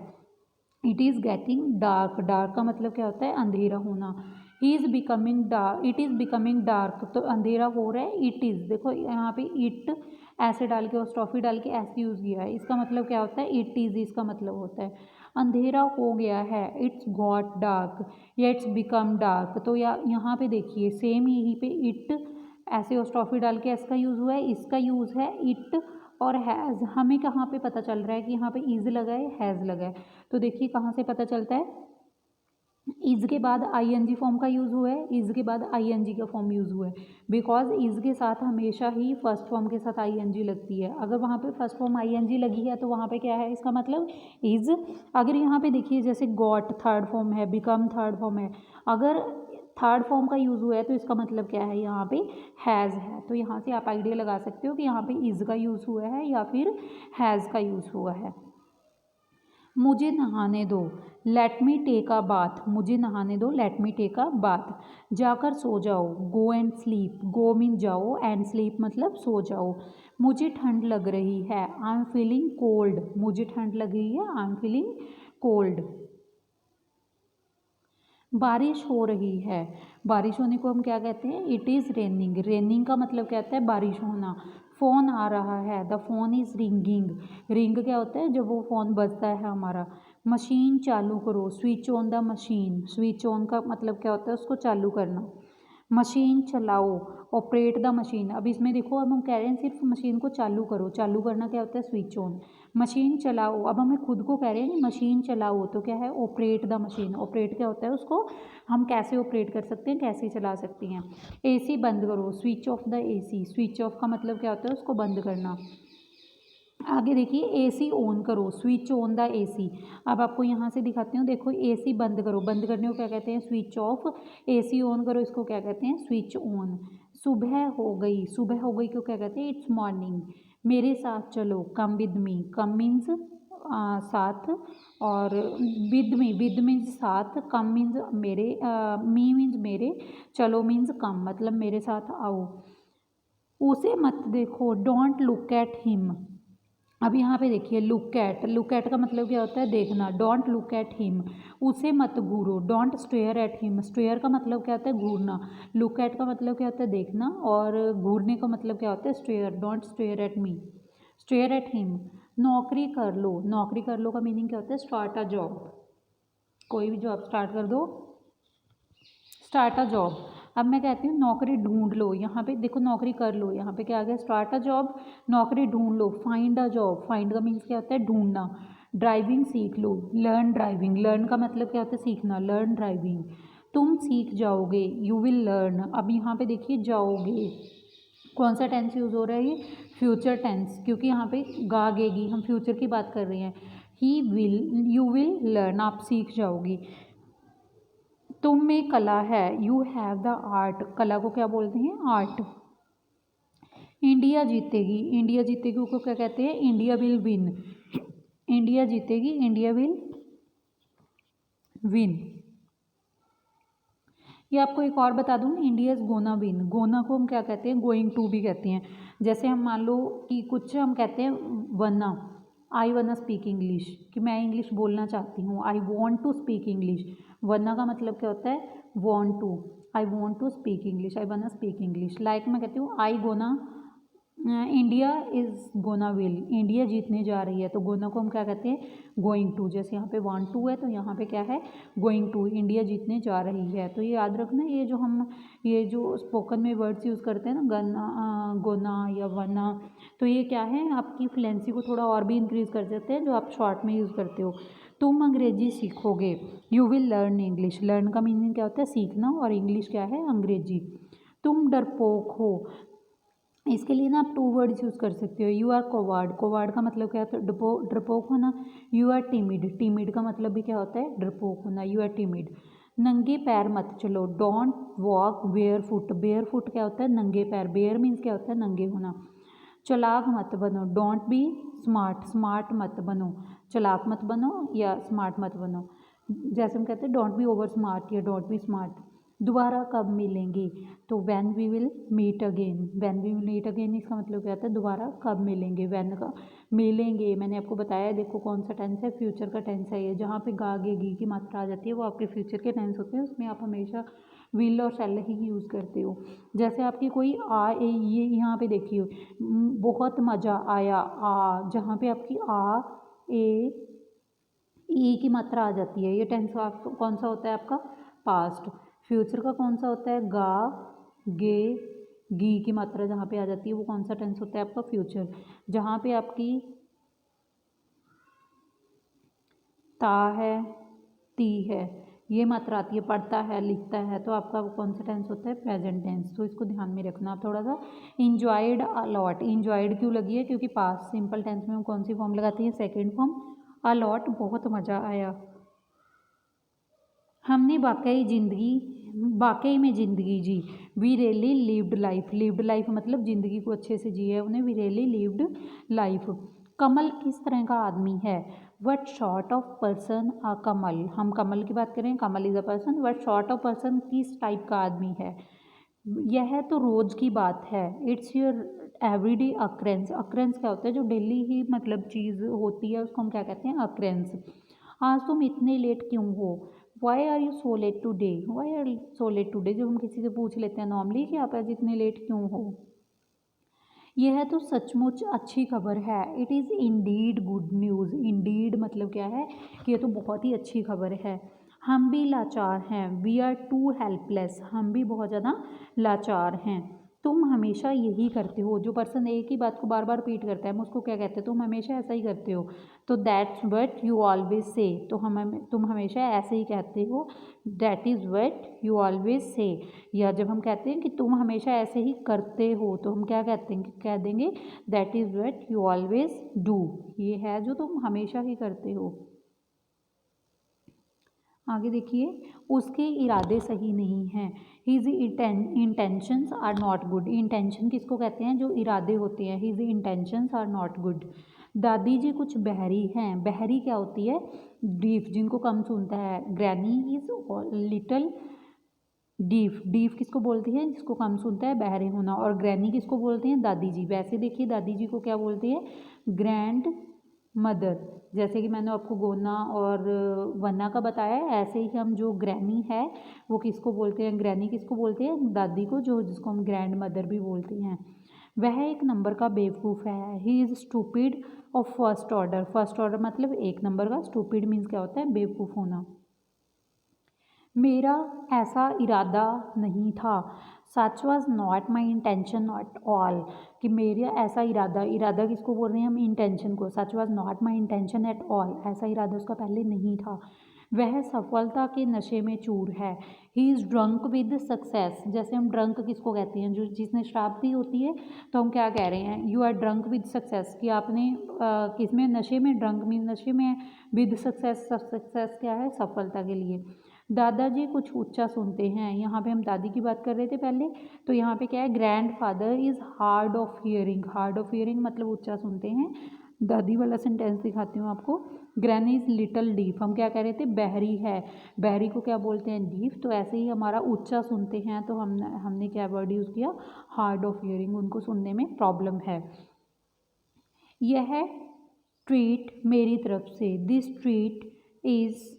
it is getting dark, dark का मतलब क्या होता है अंधेरा होना। He is becoming dark, it is becoming dark, तो अंधेरा हो रहा है, इट इज़, देखो यहाँ पे इट ऐसे डाल के और स्टॉफी डाल के ऐसे यूज़ किया है, इसका मतलब क्या होता है इट इज़, इसका मतलब होता है अंधेरा हो गया है, इट्स गॉट डार्क या इट्स बिकम डार्क। तो या यहाँ पे देखिए सेम यहीं पे इट ऐसे और स्टॉफी डाल के इसका यूज़ हुआ है, इसका यूज़ है इट और हैज़। हमें कहाँ पे पता चल रहा है कि यहाँ पे इज़ लगा है हैज़ लगा है, तो देखिए कहाँ से पता चलता है, इज़ के बाद आईएनजी फॉर्म का यूज़ हुआ है, इज़ के बाद आईएनजी का फॉर्म यूज़ हुआ है, बिकॉज इज़ के साथ हमेशा ही फर्स्ट फॉर्म के साथ आईएनजी लगती है, अगर वहाँ पे फर्स्ट फॉर्म आईएनजी लगी है तो वहाँ पे क्या है इसका मतलब इज़। अगर यहाँ पे देखिए जैसे गॉट थर्ड फॉर्म है, बिकम थर्ड फॉर्म है, अगर थर्ड फॉर्म का यूज़ हुआ है तो इसका मतलब क्या है यहाँ पे हैज़ है, तो यहाँ से आप आइडिया लगा सकते हो कि यहाँ पे इज़ का यूज़ हुआ है या फिर हैज़ का यूज़ हुआ है। मुझे नहाने दो, let me take a bath, मुझे नहाने दो let me take a bath. जाकर सो जाओ, go and sleep, go mean जाओ एंड स्लीप मतलब सो जाओ। मुझे ठंड लग रही है, आई एम फीलिंग कोल्ड, मुझे ठंड लग रही है आई एम फीलिंग कोल्ड। बारिश हो रही है, बारिश होने को हम क्या कहते हैं इट इज़ रेनिंग, रेनिंग का मतलब क्या होता है बारिश होना। फ़ोन आ रहा है, the phone is ringing, ring क्या होता है जब वो फ़ोन बजता है हमारा। मशीन चालू करो, switch on the machine, switch on का मतलब क्या होता है उसको चालू करना। मशीन चलाओ, ऑपरेट द मशीन, अब इसमें देखो अब हम कह रहे हैं सिर्फ मशीन को चालू करो, चालू करना क्या होता है स्विच ऑन। मशीन चलाओ, अब हमें खुद को कह रहे हैं मशीन चलाओ तो क्या है ऑपरेट द मशीन, ऑपरेट क्या होता है उसको हम कैसे ऑपरेट कर सकते हैं कैसे चला सकते हैं। एसी बंद करो, switch off the AC, switch off का मतलब क्या होता है उसको बंद करना। आगे देखिए एसी ऑन करो, स्विच ऑन द एसी। अब आपको यहाँ से दिखाती हूँ, देखो एसी बंद करो, बंद करने को क्या कहते हैं स्विच ऑफ, एसी ऑन करो इसको क्या कहते हैं स्विच ऑन। सुबह हो गई, सुबह हो गई को क्या कहते हैं इट्स मॉर्निंग। मेरे साथ चलो, come with me, come means साथ, और विद मीन्स साथ, कम मीन्स मेरे, मी मीन्स मेरे, चलो मीन्स कम मतलब मेरे साथ आओ। उसे मत देखो, डोंट लुक एट हिम। अब यहाँ पे देखिए लुक एट, लुक एट का मतलब क्या होता है देखना, डोंट लुक एट हिम। उसे मत घूरो, don't stare at him, stare का मतलब क्या होता है घूरना, लुक एट का मतलब क्या होता है देखना, और घूरने का मतलब क्या होता है stare, don't stare at me, stare at him. नौकरी कर लो, नौकरी कर लो का मीनिंग क्या होता है स्टार्ट अ जॉब, कोई भी जॉब स्टार्ट कर दो, स्टार्ट अ जॉब। अब मैं कहती हूँ नौकरी ढूंढ लो, यहाँ पे देखो नौकरी कर लो, यहाँ पे क्या आ गया स्टार्ट अ जॉब, नौकरी ढूंढ लो, फाइंड अ जॉब, फाइंड का मीन्स क्या होता है ढूंढना। ड्राइविंग सीख लो, लर्न ड्राइविंग, लर्न का मतलब क्या होता है सीखना, लर्न ड्राइविंग। तुम सीख जाओगे, यू विल लर्न। अब यहाँ पे देखिए जाओगे, कौन सा टेंस यूज़ हो रहा है ये फ्यूचर टेंस, क्योंकि यहाँ पे गागेगी हम फ्यूचर की बात कर रहे हैं। He will, you will learn, आप सीख जाओगी। तुम में कला है, यू हैव द आर्ट, कला को क्या बोलते हैं आर्ट। इंडिया जीतेगी, इंडिया जीतेगी को क्या कहते हैं इंडिया विल विन, इंडिया जीतेगी इंडिया विल विन। ये आपको एक और बता दूँ, India is gonna win. Gonna को हम क्या कहते हैं, गोइंग टू भी कहते हैं। जैसे हम मान लो कि कुछ हम कहते हैं वरना, आई वरना स्पीक इंग्लिश, कि मैं इंग्लिश बोलना चाहती हूँ, I want to speak English. Wanna का मतलब क्या होता है, want to, I want to speak English, I wanna speak English. Like मैं कहती हूँ I gonna, India is gonna will, India जीतने जा रही है, तो गोना को हम क्या कहते हैं, गोइंग टू। जैसे यहाँ पे वांट टू है तो यहाँ पे क्या है, गोइंग टू, इंडिया जीतने जा रही है। तो ये याद रखना, ये जो स्पोकन में वर्ड्स यूज़ करते हैं ना, गना, गोना या वना, तो ये क्या है, आपकी फ्लुएंसी को थोड़ा और भी इंक्रीज़ कर देते हैं, जो आप शॉर्ट में यूज़ करते हो। तुम अंग्रेजी सीखोगे, you will learn English. Learn का मीनिंग क्या होता है, सीखना, और इंग्लिश क्या है, अंग्रेजी। तुम डरपोक हो, इसके लिए ना आप 2 वर्ड्स यूज़ कर सकते हो। यू आर कोवार्ड, कोवार्ड का मतलब क्या होता है, डरपोक होना। यू आर टिमिड, टिमिड का मतलब भी क्या होता है, डरपोक होना, यू आर टिमिड। नंगे पैर मत चलो, don't walk bear foot, bear foot क्या होता है, नंगे पैर, बेयर मीन्स क्या होता है, नंगे होना। चालाक मत बनो, डोंट बी स्मार्ट, स्मार्ट मत बनो, चालाक मत बनो या स्मार्ट मत बनो। जैसे हम कहते हैं डोंट बी ओवर स्मार्ट या डोंट बी स्मार्ट। दोबारा कब मिलेंगे, तो when we will meet again, when we will meet again इसका मतलब क्या होता है, दोबारा कब मिलेंगे। व्हेन का मिलेंगे, मैंने आपको बताया, देखो कौन सा टेंस है, फ्यूचर का टेंस है ये। जहाँ पे गा गे गी की मात्रा आ जाती है वो आपके फ्यूचर के टेंस होते हैं, उसमें आप हमेशा विल और शैल ही यूज़ करते हो। जैसे आपकी कोई आ ए, ये यहाँ पे देखिए, बहुत मज़ा आया, आ, जहाँ पे आपकी आ ए ई की मात्रा आ जाती है, ये टेंस आप कौन सा होता है आपका, पास्ट। फ्यूचर का कौन सा होता है, गा गे गी की मात्रा जहाँ पे आ जाती है वो कौन सा टेंस होता है आपका, फ्यूचर। जहाँ पे आपकी ता है, ती है, ये मात्रा आती है, पढ़ता है, लिखता है, तो आपका वो कौन सा टेंस होता है, प्रेजेंट टेंस। तो इसको ध्यान में रखना आप थोड़ा सा। इंजॉयड अलॉट, इंजॉयड क्यों लगी है, क्योंकि पास्ट सिंपल टेंस में हम कौन सी फॉर्म लगाते हैं, सेकेंड फॉर्म। अलॉट बहुत मज़ा आया। हमने वाकई में ज़िंदगी जी। We really lived life, lived life मतलब ज़िंदगी को अच्छे से जी है उन्हें, we really lived life. Kamal किस तरह का आदमी है, what sort of person are Kamal, हम कमल की बात करें, Kamal is a person, what sort of person किस टाइप का आदमी है। यह तो रोज़ की बात है, it's your everyday occurrence, occurrence क्या होता है, जो डेली ही मतलब चीज़ होती है उसको हम क्या कहते हैं, अक्रेंस। आज तुम इतने लेट क्यों हो, why are you so late today, why are so late today, जब हम किसी से पूछ लेते हैं नॉर्मली कि आप आज इतने लेट क्यों हो। यह तो सचमुच अच्छी खबर है, it is Indeed good news, Indeed मतलब क्या है, कि ये तो बहुत ही अच्छी खबर है। हम भी लाचार हैं, वी आर टू हेल्पलेस, हम भी बहुत ज़्यादा लाचार हैं। तुम हमेशा यही करते हो, जो पर्सन एक ही बात को बार बार रिपीट करता है हम उसको क्या कहते हैं, तुम हमेशा ऐसा ही करते हो, तो that's what you always say, तो तुम हमेशा ऐसे ही कहते हो, that is what you always say. या जब हम कहते हैं कि तुम हमेशा ऐसे ही करते हो, तो हम क्या कहते हैं, कह देंगे that is what you always do, ये है जो तुम हमेशा ही करते हो। आगे देखिए, उसके इरादे सही नहीं हैं, his intentions are not good, intention किसको कहते हैं, जो इरादे होते हैं, his intentions are not good. दादी जी कुछ बहरी हैं, बहरी क्या होती है, डीफ, जिनको कम सुनता है। Granny is little deaf, deaf किसको बोलती है, जिसको कम सुनता है, बहरे होना। और ग्रैनी किसको बोलते हैं, दादी जी। वैसे देखिए दादी जी को क्या बोलते हैं, ग्रैंड मदर। जैसे कि मैंने आपको गोना और वना का बताया है, ऐसे ही हम जो ग्रैनी है वो किसको बोलते हैं, ग्रैनी किसको बोलते हैं, दादी को, जो जिसको हम ग्रैंड मदर भी बोलते हैं। वह एक नंबर का बेवकूफ़ है, he is stupid of first order, first order मतलब एक नंबर का, स्टूपिड मीन्स क्या होता है, बेवकूफ़ होना। मेरा ऐसा इरादा नहीं था, सच was not my intention at all, कि मेरा ऐसा इरादा, इरादा किसको बोल रहे हैं हम, इंटेंशन को, सच was not my intention at all, ऐसा इरादा उसका पहले नहीं था। वह सफलता के नशे में चूर है, he is drunk with success. जैसे हम ड्रंक किसको कहते हैं, जो जिसने शराब पी होती है, तो हम क्या कह रहे हैं, you are drunk with success, कि आपने किस में, नशे में, ड्रंक मीन नशे में, विद सक्सेस, सक्सेस क्या है, सफलता के लिए। दादाजी कुछ ऊंचा सुनते हैं, यहाँ पे हम दादी की बात कर रहे थे पहले, तो यहाँ पे क्या है, grand father is hard of hearing, hard of hearing मतलब ऊंचा सुनते हैं। दादी वाला सेंटेंस दिखाती हूँ आपको, ग्रैनी इज लिटल डीफ, हम क्या कह रहे थे, बहरी है, बहरी को क्या बोलते हैं, डीफ। तो ऐसे ही हमारा ऊंचा सुनते हैं तो हमने क्या वर्ड यूज़ किया, हार्ड ऑफ हियरिंग, उनको सुनने में प्रॉब्लम है। यह ट्रीट मेरी तरफ से, this treat is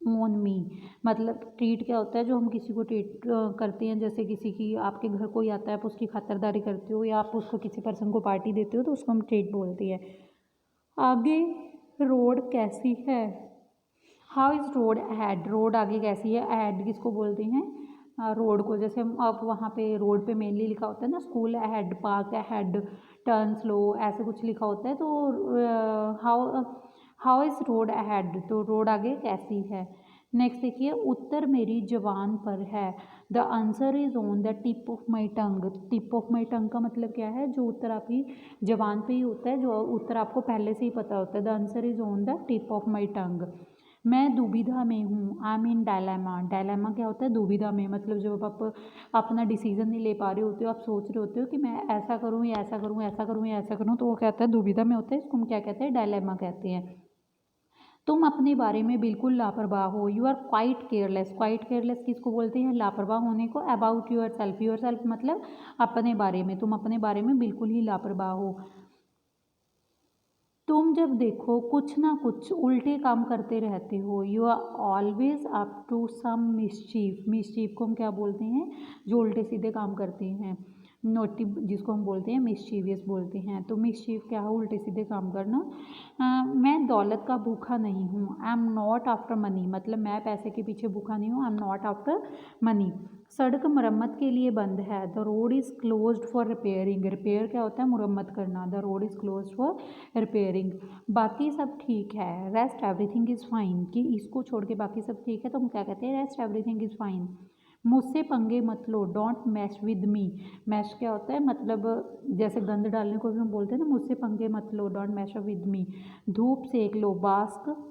on me, मतलब ट्रीट क्या होता है, जो हम किसी को ट्रीट करते हैं, जैसे किसी की, आपके घर कोई आता है आप उसकी खातिरदारी करते हो या आप उसको किसी पर्सन को पार्टी देते हो तो उसको हम ट्रीट बोलते हैं। आगे रोड कैसी है, how is road ahead, road आगे कैसी है, अहेड किसको बोलते हैं, रोड को। जैसे हम अब वहाँ पे रोड पे मेनली लिखा होता है ना, school ahead, park ahead, turn slow, ऐसे कुछ लिखा होता है। तो हाउ इज़ रोड अहेड, तो रोड आगे कैसी है। नेक्स्ट देखिए, उत्तर मेरी जबान पर है, the answer is on the tip of my tongue, tip of my tongue का मतलब क्या है, जो उत्तर आपकी जबान पे ही होता है, जो उत्तर आपको पहले से ही पता होता है। The answer is on the tip of my tongue. मैं दुविधा में हूँ, I am in dilemma, dilemma क्या होता है, दुविधा में, मतलब जब आप अपना डिसीजन नहीं ले पा रहे होते हो, आप सोच रहे होते हो कि मैं ऐसा करूँ या ऐसा करूँ, ऐसा करूँ या ऐसा करूँ, तो वो कहता है दुविधा में होता है, इसको हम क्या कहते हैं, डायलेमा कहते हैं। तुम अपने बारे में बिल्कुल लापरवाह हो, you are quite careless, quite careless किसको बोलते हैं, लापरवाह होने को। अबाउट योर सेल्फ मतलब अपने बारे में, तुम अपने बारे में बिल्कुल ही लापरवाह हो। तुम जब देखो कुछ ना कुछ उल्टे काम करते रहते हो, you are always up to some mischief, mischief को हम क्या बोलते हैं, जो उल्टे सीधे काम करते हैं, नोटी जिसको हम बोलते हैं मिसचीवियस बोलते हैं। तो मिसचीफ क्या है, उल्टे सीधे काम करना। मैं दौलत का भूखा नहीं हूँ, I am not after money, मतलब मैं पैसे के पीछे भूखा नहीं हूँ, I am not after money. सड़क मरम्मत के लिए बंद है, the road is closed for repairing, repair क्या होता है, मुरम्मत करना, the road is closed for repairing. बाकी सब ठीक है, रेस्ट एवरीथिंग इज़ फाइन, कि इसको छोड़ के बाकी सब ठीक है तो हम क्या कहते हैं, रेस्ट एवरीथिंग इज़ फाइन। मुझसे पंगे मत लो, don't mess with me, mess क्या होता है, मतलब जैसे गंद डालने को भी हम बोलते हैं ना, मुझसे पंगे मत लो, डोंट मैश विद मी। धूप सेक लो, बास्क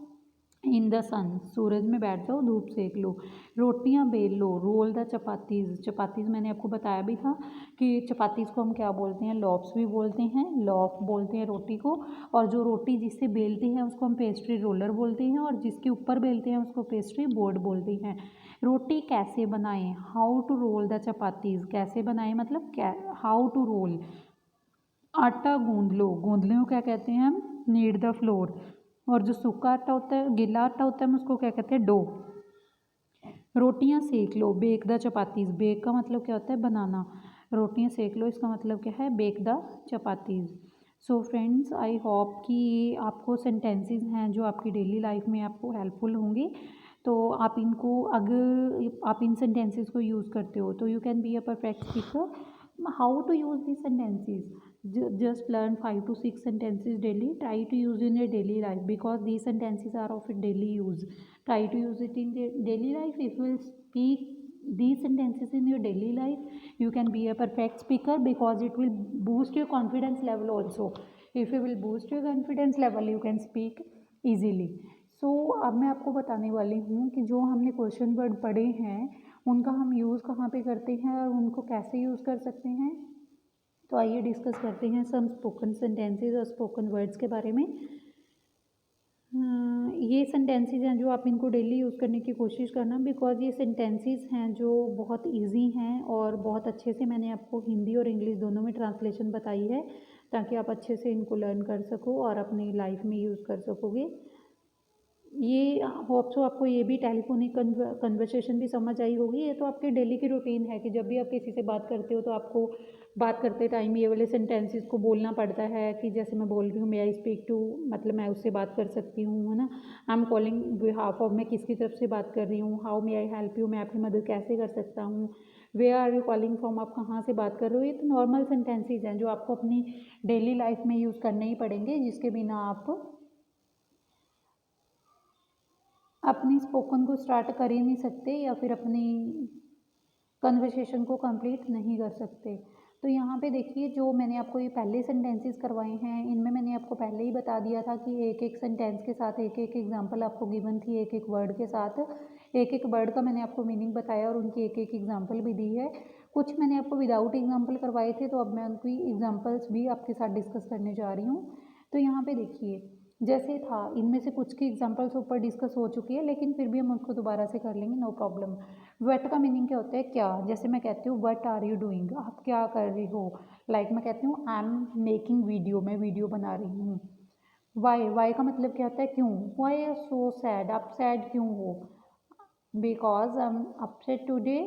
इन द सन, सूरज में बैठ जाओ, धूप सेक लो। रोटियां बेल लो, रोल द चपातीज़, चपातीज़ मैंने आपको बताया भी था कि चपातीज़ को हम क्या बोलते हैं, लॉफ्स भी बोलते हैं, लॉफ बोलते हैं रोटी को। और जो रोटी जिससे बेलते हैं उसको हम पेस्ट्री रोलर बोलते हैं, और जिसके ऊपर बेलते हैं उसको पेस्ट्री बोर्ड बोलते हैं। रोटी कैसे बनाएं, how to roll the chapatis, कैसे बनाएं मतलब क्या, हाउ टू रोल। आटा गूंद लो, गूंदने को क्या कहते हैं हम, नीड द फ्लोर। और जो सूखा आटा होता है, गीला आटा होता है, हम उसको क्या कहते हैं, डो। रोटियां सेक लो, बेक द चपातीज़, बेक का मतलब क्या होता है, बनाना, रोटियां सेक लो इसका मतलब क्या है, bake the chapatis. So friends, I hope कि ये आपको सेंटेंसेस हैं जो आपकी डेली लाइफ में आपको हेल्पफुल होंगे। तो आप इनको, अगर आप इन सेंटेंसेस को यूज़ करते हो तो you can be a perfect speaker. How to use this sentences, just learn 5 to 6 sentences daily, try to use in your daily life, because these sentences are of daily use. Try to use it in the daily life. If you will speak these sentences in your daily life, you can be a perfect speaker, because it will boost your confidence level also. If you will boost your confidence level, you can speak easily. So अब मैं आपको बताने वाली हूँ कि जो हमने question word पढ़े हैं उनका हम यूज़ कहाँ पे करते हैं और उनको कैसे यूज़ कर सकते हैं। तो आइए डिस्कस करते हैं सम स्पोकन सेंटेंसेस और स्पोकन वर्ड्स के बारे में। ये सेंटेंसेस हैं जो आप इनको डेली यूज़ करने की कोशिश करना, बिकॉज़ ये सेंटेंसेस हैं जो बहुत इजी हैं और बहुत अच्छे से मैंने आपको हिंदी और इंग्लिश दोनों में ट्रांसलेशन बताई है, ताकि आप अच्छे से इनको लर्न कर सको और अपनी लाइफ में यूज़ कर सकोगे। ये होप सो आपको ये भी टेलीफोनिक कन्वर्सेशन भी समझ आई होगी। ये तो आपके डेली की रूटीन है कि जब भी आप किसी से बात करते हो तो आपको बात करते टाइम ये वाले सेंटेंसेस को बोलना पड़ता है कि जैसे मैं बोल रही हूँ, मे आई स्पीक टू, मतलब मैं उससे बात कर सकती हूँ, है ना। I am calling behalf of, मैं किसकी तरफ से बात कर रही हूँ। How may I help you, मैं आपकी मदद कैसे कर सकता हूँ। वे आर यू कॉलिंग फ्रॉम, आप कहाँ से बात कर रहे हो। ये तो नॉर्मल सेंटेंसेस हैं जो आपको अपनी डेली लाइफ में यूज़ करने ही पड़ेंगे, जिसके बिना आप अपनी स्पोकन को स्टार्ट कर ही नहीं सकते या फिर अपनी कन्वर्सेशन को कंप्लीट नहीं कर सकते। तो यहाँ पे देखिए, जो मैंने आपको ये पहले सेंटेंसेस करवाए हैं, इनमें मैंने आपको पहले ही बता दिया था कि एक एक सेंटेंस के साथ एक एक एग्जांपल आपको गिवन थी, एक एक वर्ड के साथ एक एक वर्ड का मैंने आपको मीनिंग बताया और उनकी एक एक एग्जांपल भी दी है। कुछ मैंने आपको विदाउट एग्जांपल करवाए थे, तो अब मैं उनकी एग्जांपल्स भी आपके साथ डिस्कस करने जा रही हूँ। तो यहाँ पे देखिए, जैसे था, इनमें से कुछ की एग्जांपल्स ऊपर डिस्कस हो चुकी है, लेकिन फिर भी हम उसको दोबारा से कर लेंगे, नो प्रॉब्लम। व्हाट का मीनिंग क्या होता है? क्या। जैसे मैं कहती हूँ व्हाट आर यू डूइंग, आप क्या कर रही हो। लाइक मैं कहती हूँ आई एम मेकिंग वीडियो, मैं वीडियो बना रही हूँ। वाई का मतलब क्या होता है? क्यों। वाई आर सो सैड, आप सैड क्यों हो। Because I am upset today,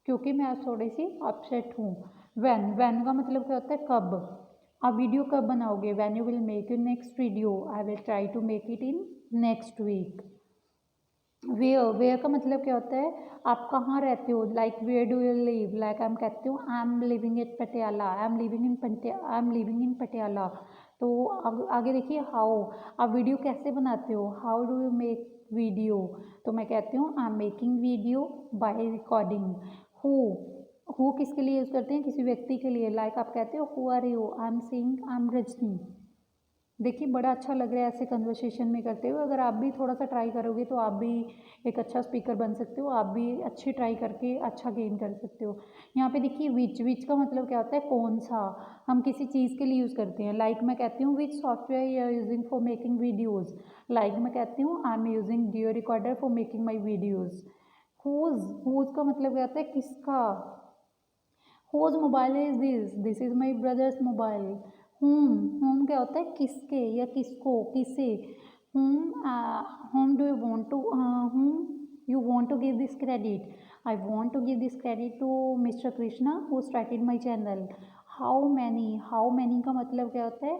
क्योंकि मैं आज थोड़ी सी अपसेट हूँ। वैन का मतलब क्या होता है? कब। आप वीडियो कब बनाओगे? When you will make your next video, I will try to make it in next week. Where का मतलब क्या होता है? आप कहाँ रहते हो। Like where do you live, like I am कहती हूँ I am living at Patiala, I am living in Patiala. तो आगे देखिए हाउ, आप वीडियो कैसे बनाते हो, how do you make video. तो मैं कहती हूँ I am making video by recording. Who, who किसके लिए यूज़ करते हैं? किसी व्यक्ति के लिए। लाइक आप कहते हो who are you, I am saying I am Rajni. देखिए बड़ा अच्छा लग रहा है ऐसे कन्वर्सेशन में करते हुए। अगर आप भी थोड़ा सा ट्राई करोगे तो आप भी एक अच्छा स्पीकर बन सकते हो, आप भी अच्छी ट्राई करके अच्छा गेन कर सकते हो। यहाँ पे देखिए विच का मतलब क्या होता है? कौन सा। हम किसी चीज़ के लिए यूज़ करते हैं। लाइक मैं कहती हूँ which software you are using for making videos. Like मैं कहती हूँ I am using video recorder for making my videos. Whose का मतलब क्या होता है? किसका। Whose mobile is this is my brother's mobile. Whom क्या होता है? किसके या किसको, किसे। Whom do you want to, whom you want to give this credit, I want to give this credit to mister Krishna who started my channel. How many का मतलब क्या होता है?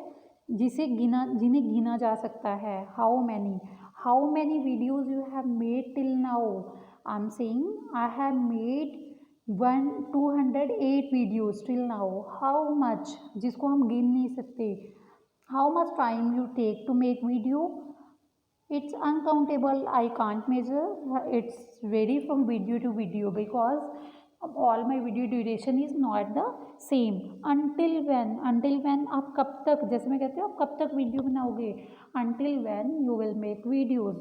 जिन्हें गिना जा सकता है। How many videos you have made till now. I am saying I have made 208 videos till now. How much, जिसको हम गिन नहीं सकते। How much time you take to make video, it's uncountable, I can't measure, it's vary from video to video because all my video duration is not the same। until when आप कब तक, जैसे मैं कहती हूँ आप कब तक वीडियो बनाओगे। until when you will make videos,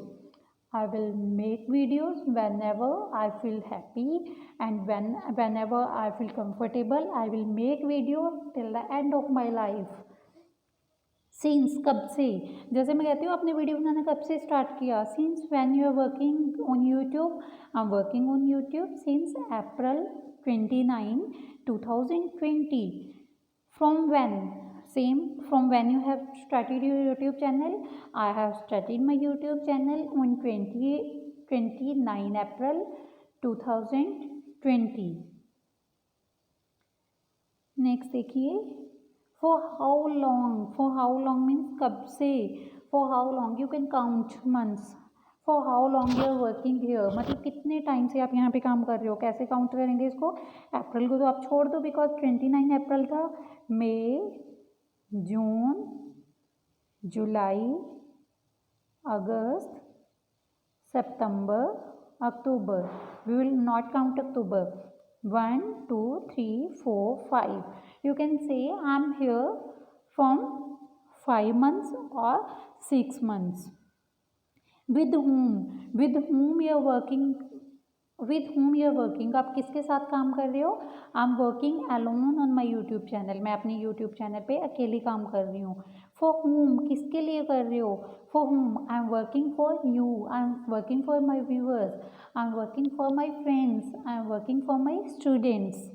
I will make videos whenever I feel happy and whenever I feel comfortable, I will make video till the end of my life। Since कब से, जैसे मैं कहती हूँ आपने video बनाना कब से start किया। Since when you are working on YouTube, I am working on YouTube since April 29 2020। From when, same from when you have started your YouTube channel, I have started my YouTube channel on 29 April 2020। Next देखिए for how long means कब से। For how long you can count months. For how long you are working here, मतलब कितने time से आप यहाँ पे काम कर रहे हो। कैसे काउंट करेंगे इसको? अप्रैल को तो आप छोड़ दो बिकॉज 29 अप्रैल था। मई, जून, जुलाई, अगस्त, September, October. We will not count October. 1, 2, 3, 4, 5. You can say I'm here from 5 months or 6 months. With whom you are working, with whom you are working, आप किसके साथ काम कर रहे हो। I am working alone on my YouTube channel, मैं अपनी YouTube channel पे अकेली काम कर रही हूँ। फॉर whom, किसके लिए कर रहे हो। For whom, I am working for you, I am working for my viewers, I am working for my friends, I am working for my students.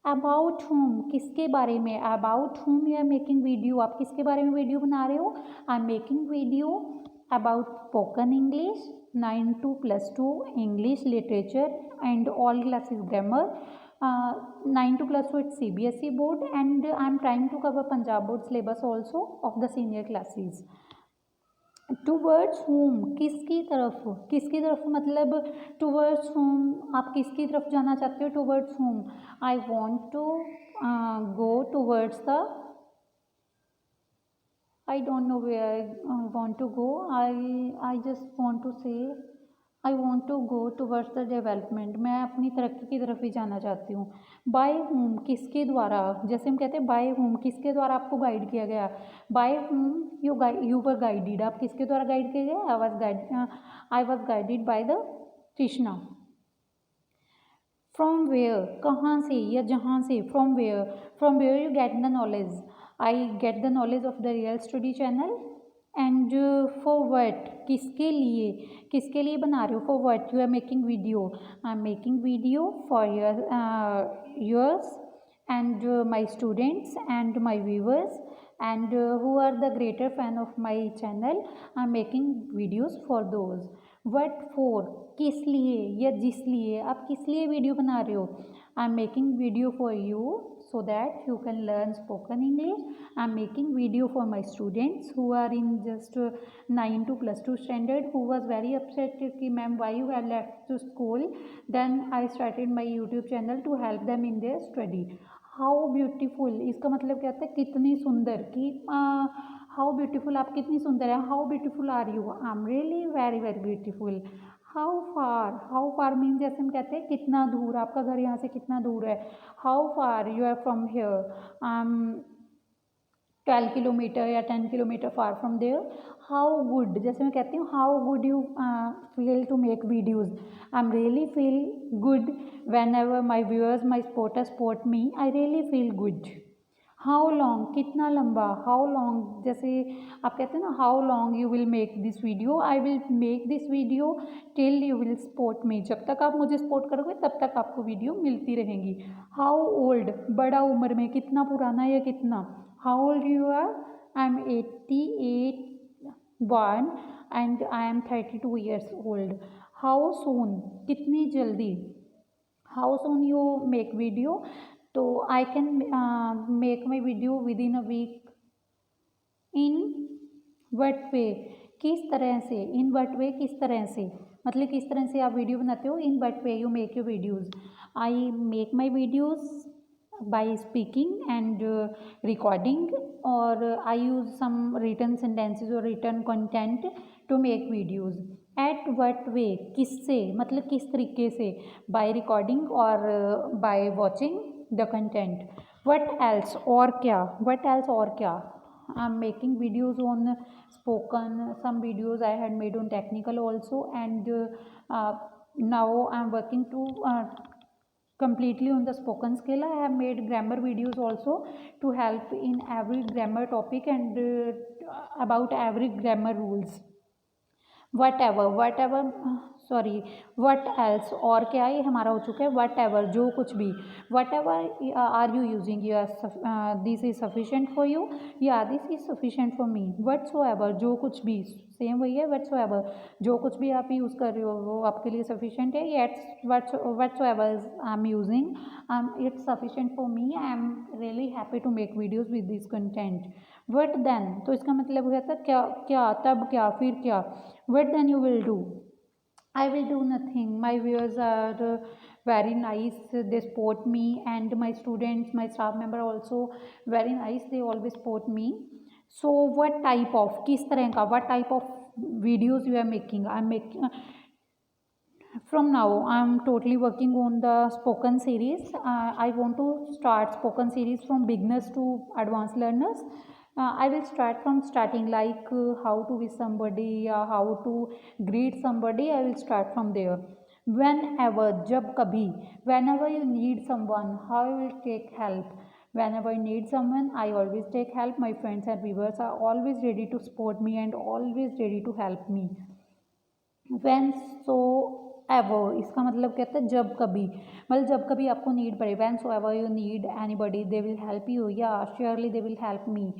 About whom, किसके बारे में। About whom you are making video, आप किसके बारे में video बना रहे हो। I am making video about spoken English, 9 to +2 English literature and all classes grammar, 9 to +2 it's CBSE board and I'm trying to cover Punjab board syllabus also of the senior classes। Towards whom, किसकी तरफ मतलब towards whom, आप किसकी तरफ जाना चाहते हो। Towards whom, I want to go towards the, I don't know where I want to go. I just want to say I want to go towards the development। मैं अपनी तरक्की की तरफ ही जाना चाहती हूँ। By whom, किसके द्वारा, जैसे हम कहते हैं by whom, किसके द्वारा आपको गाइड किया गया। By whom you were guided, आप किसके द्वारा गाइड किए गए। I was guided by the Krishna। From where, कहाँ से या जहाँ से। From where you get the knowledge, I get the knowledge of the real study channel and for what, किसके लिए बना रहे हो, for what you are making video, I am making video for yours and my students and my viewers and who are the greater fan of my channel, I'm making videos for those. What for, किस लिए या जिस लिए, आप किस लिए video बना रहे हो, I am making video for you so that you can learn spoken English. I'm making video for my students who are in just 9 to plus 2 standard who was very upset कि ma'am why you have left to school. Then I started my YouTube channel to help them in their study. How beautiful, इसका मतलब क्या होता है कितनी सुंदर, कि how beautiful, आप कितनी सुंदर है, how beautiful are you, I am really very very beautiful. How far mean जैसे हम कहते हैं कितना दूर, आपका घर यहाँ से कितना दूर है, how far you are from here, I am 12 kilometre या 10 kilometre far from there. How good, जैसे मैं कहती हूँ how good you feel to make videos, I am really feel good whenever my viewers my supporter support me, I really feel good. How long, कितना लंबा, how long, जैसे आप कहते हैं ना how long you will make this video, I will make this video till you will support me, जब तक आप मुझे सपोर्ट करोगे तब तक आपको वीडियो मिलती रहेंगी. हाउ ओल्ड, बड़ा उम्र में, कितना पुराना या कितना, how old you are, I am 88 born and I am 32 years old. How soon, कितनी जल्दी, how soon you make video, तो I can make my video within a week. In what way, किस तरह से, in what way किस तरह से, मतलब किस तरह से आप वीडियो बनाते हो, इन what way you make your videos. I make my videos by speaking and recording, or I use some written sentences or written content to make videos. At what way, किससे, मतलब किस तरीके से, by recording और by watching the content. What else, और क्या, what else और क्या, I'm making videos on spoken, some videos I had made on technical also, and now I'm working to completely on the spoken skill. I have made grammar videos also to help in every grammar topic and about every grammar rules. whatever sorry, what else, और क्या, ये हमारा हो चुका है what ever, जो कुछ भी, whatever are you using, this is sufficient for you, या this is sufficient for me. Whatsoever, जो कुछ भी, सेम वही है, वट सो एवर, जो कुछ भी आप यूज़ कर रहे हो वो आपके लिए सफिशेंट है. That's whatsoever I am using, it's sufficient for me, I am really happy to make videos with this content. What then, तो इसका मतलब हो जाता है क्या, क्या तब क्या, फिर क्या. What then you will do, I will do nothing. My viewers are very nice. They support me, and my students, my staff member also very nice. They always support me. So, what type of, किस तरह का, what type of videos you are making? I'm making from now. I'm totally working on the spoken series. I want to start spoken series from beginners to advanced learners. I will start from starting, like how to wish somebody, how to greet somebody. I will start from there. Whenever, जब कभी, whenever you need someone, how you will take help. Whenever you need someone, I always take help. My friends and viewers are always ready to support me and always ready to help me. Whensoever, इसका मतलब कहता है जब कभी, मतलब जब कभी आपको नीड पड़े. Whensoever you need anybody, they will help you, या surely they will help me.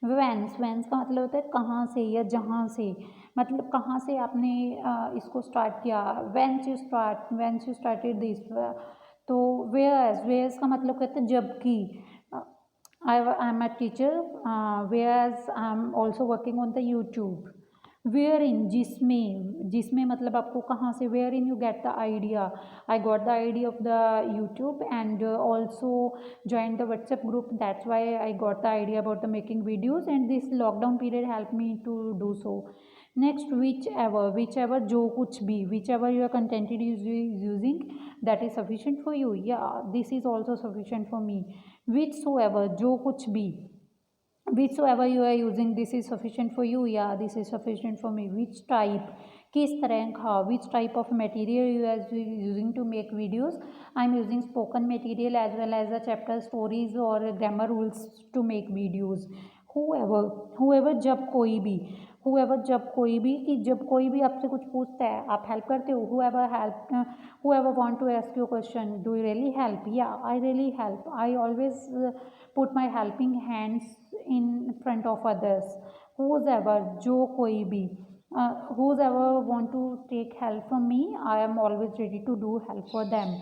Whence का मतलब होता है कहाँ से या जहाँ से, मतलब कहाँ से आपने इसको स्टार्ट किया. Whence you started this. तो वेयर्स का मतलब कहता है जबकि. I am a teacher, whereas I am also working on the YouTube. Wherein, जिसमें मतलब आपको कहाँ से, wherein you get the idea. I got the idea of the YouTube and also joined the WhatsApp group. That's why I got the idea about the making videos, and this lockdown period helped me to do so. Next, whichever जो कुछ भी, whichever your content is using, that is sufficient for you. Yeah, this is also sufficient for me. Whichsoever, जो कुछ भी, whichsoever you are using, this is sufficient for you. Yeah, this is sufficient for me. Which type, किस तरह का, which type of material you are using to make videos. I am using spoken material as well as the chapter stories or grammar rules to make videos. Whoever, जब कोई भी. whoever, जब कोई भी, कि जब कोई भी आपसे कुछ पूछता है आप हेल्प करते हो, whoever want to ask you a question, do you really help? Yeah, I really help. I always put my helping hands in front of others. Whoever, जो कोई भी, whoever want to take help from me, I am always ready to do help for them.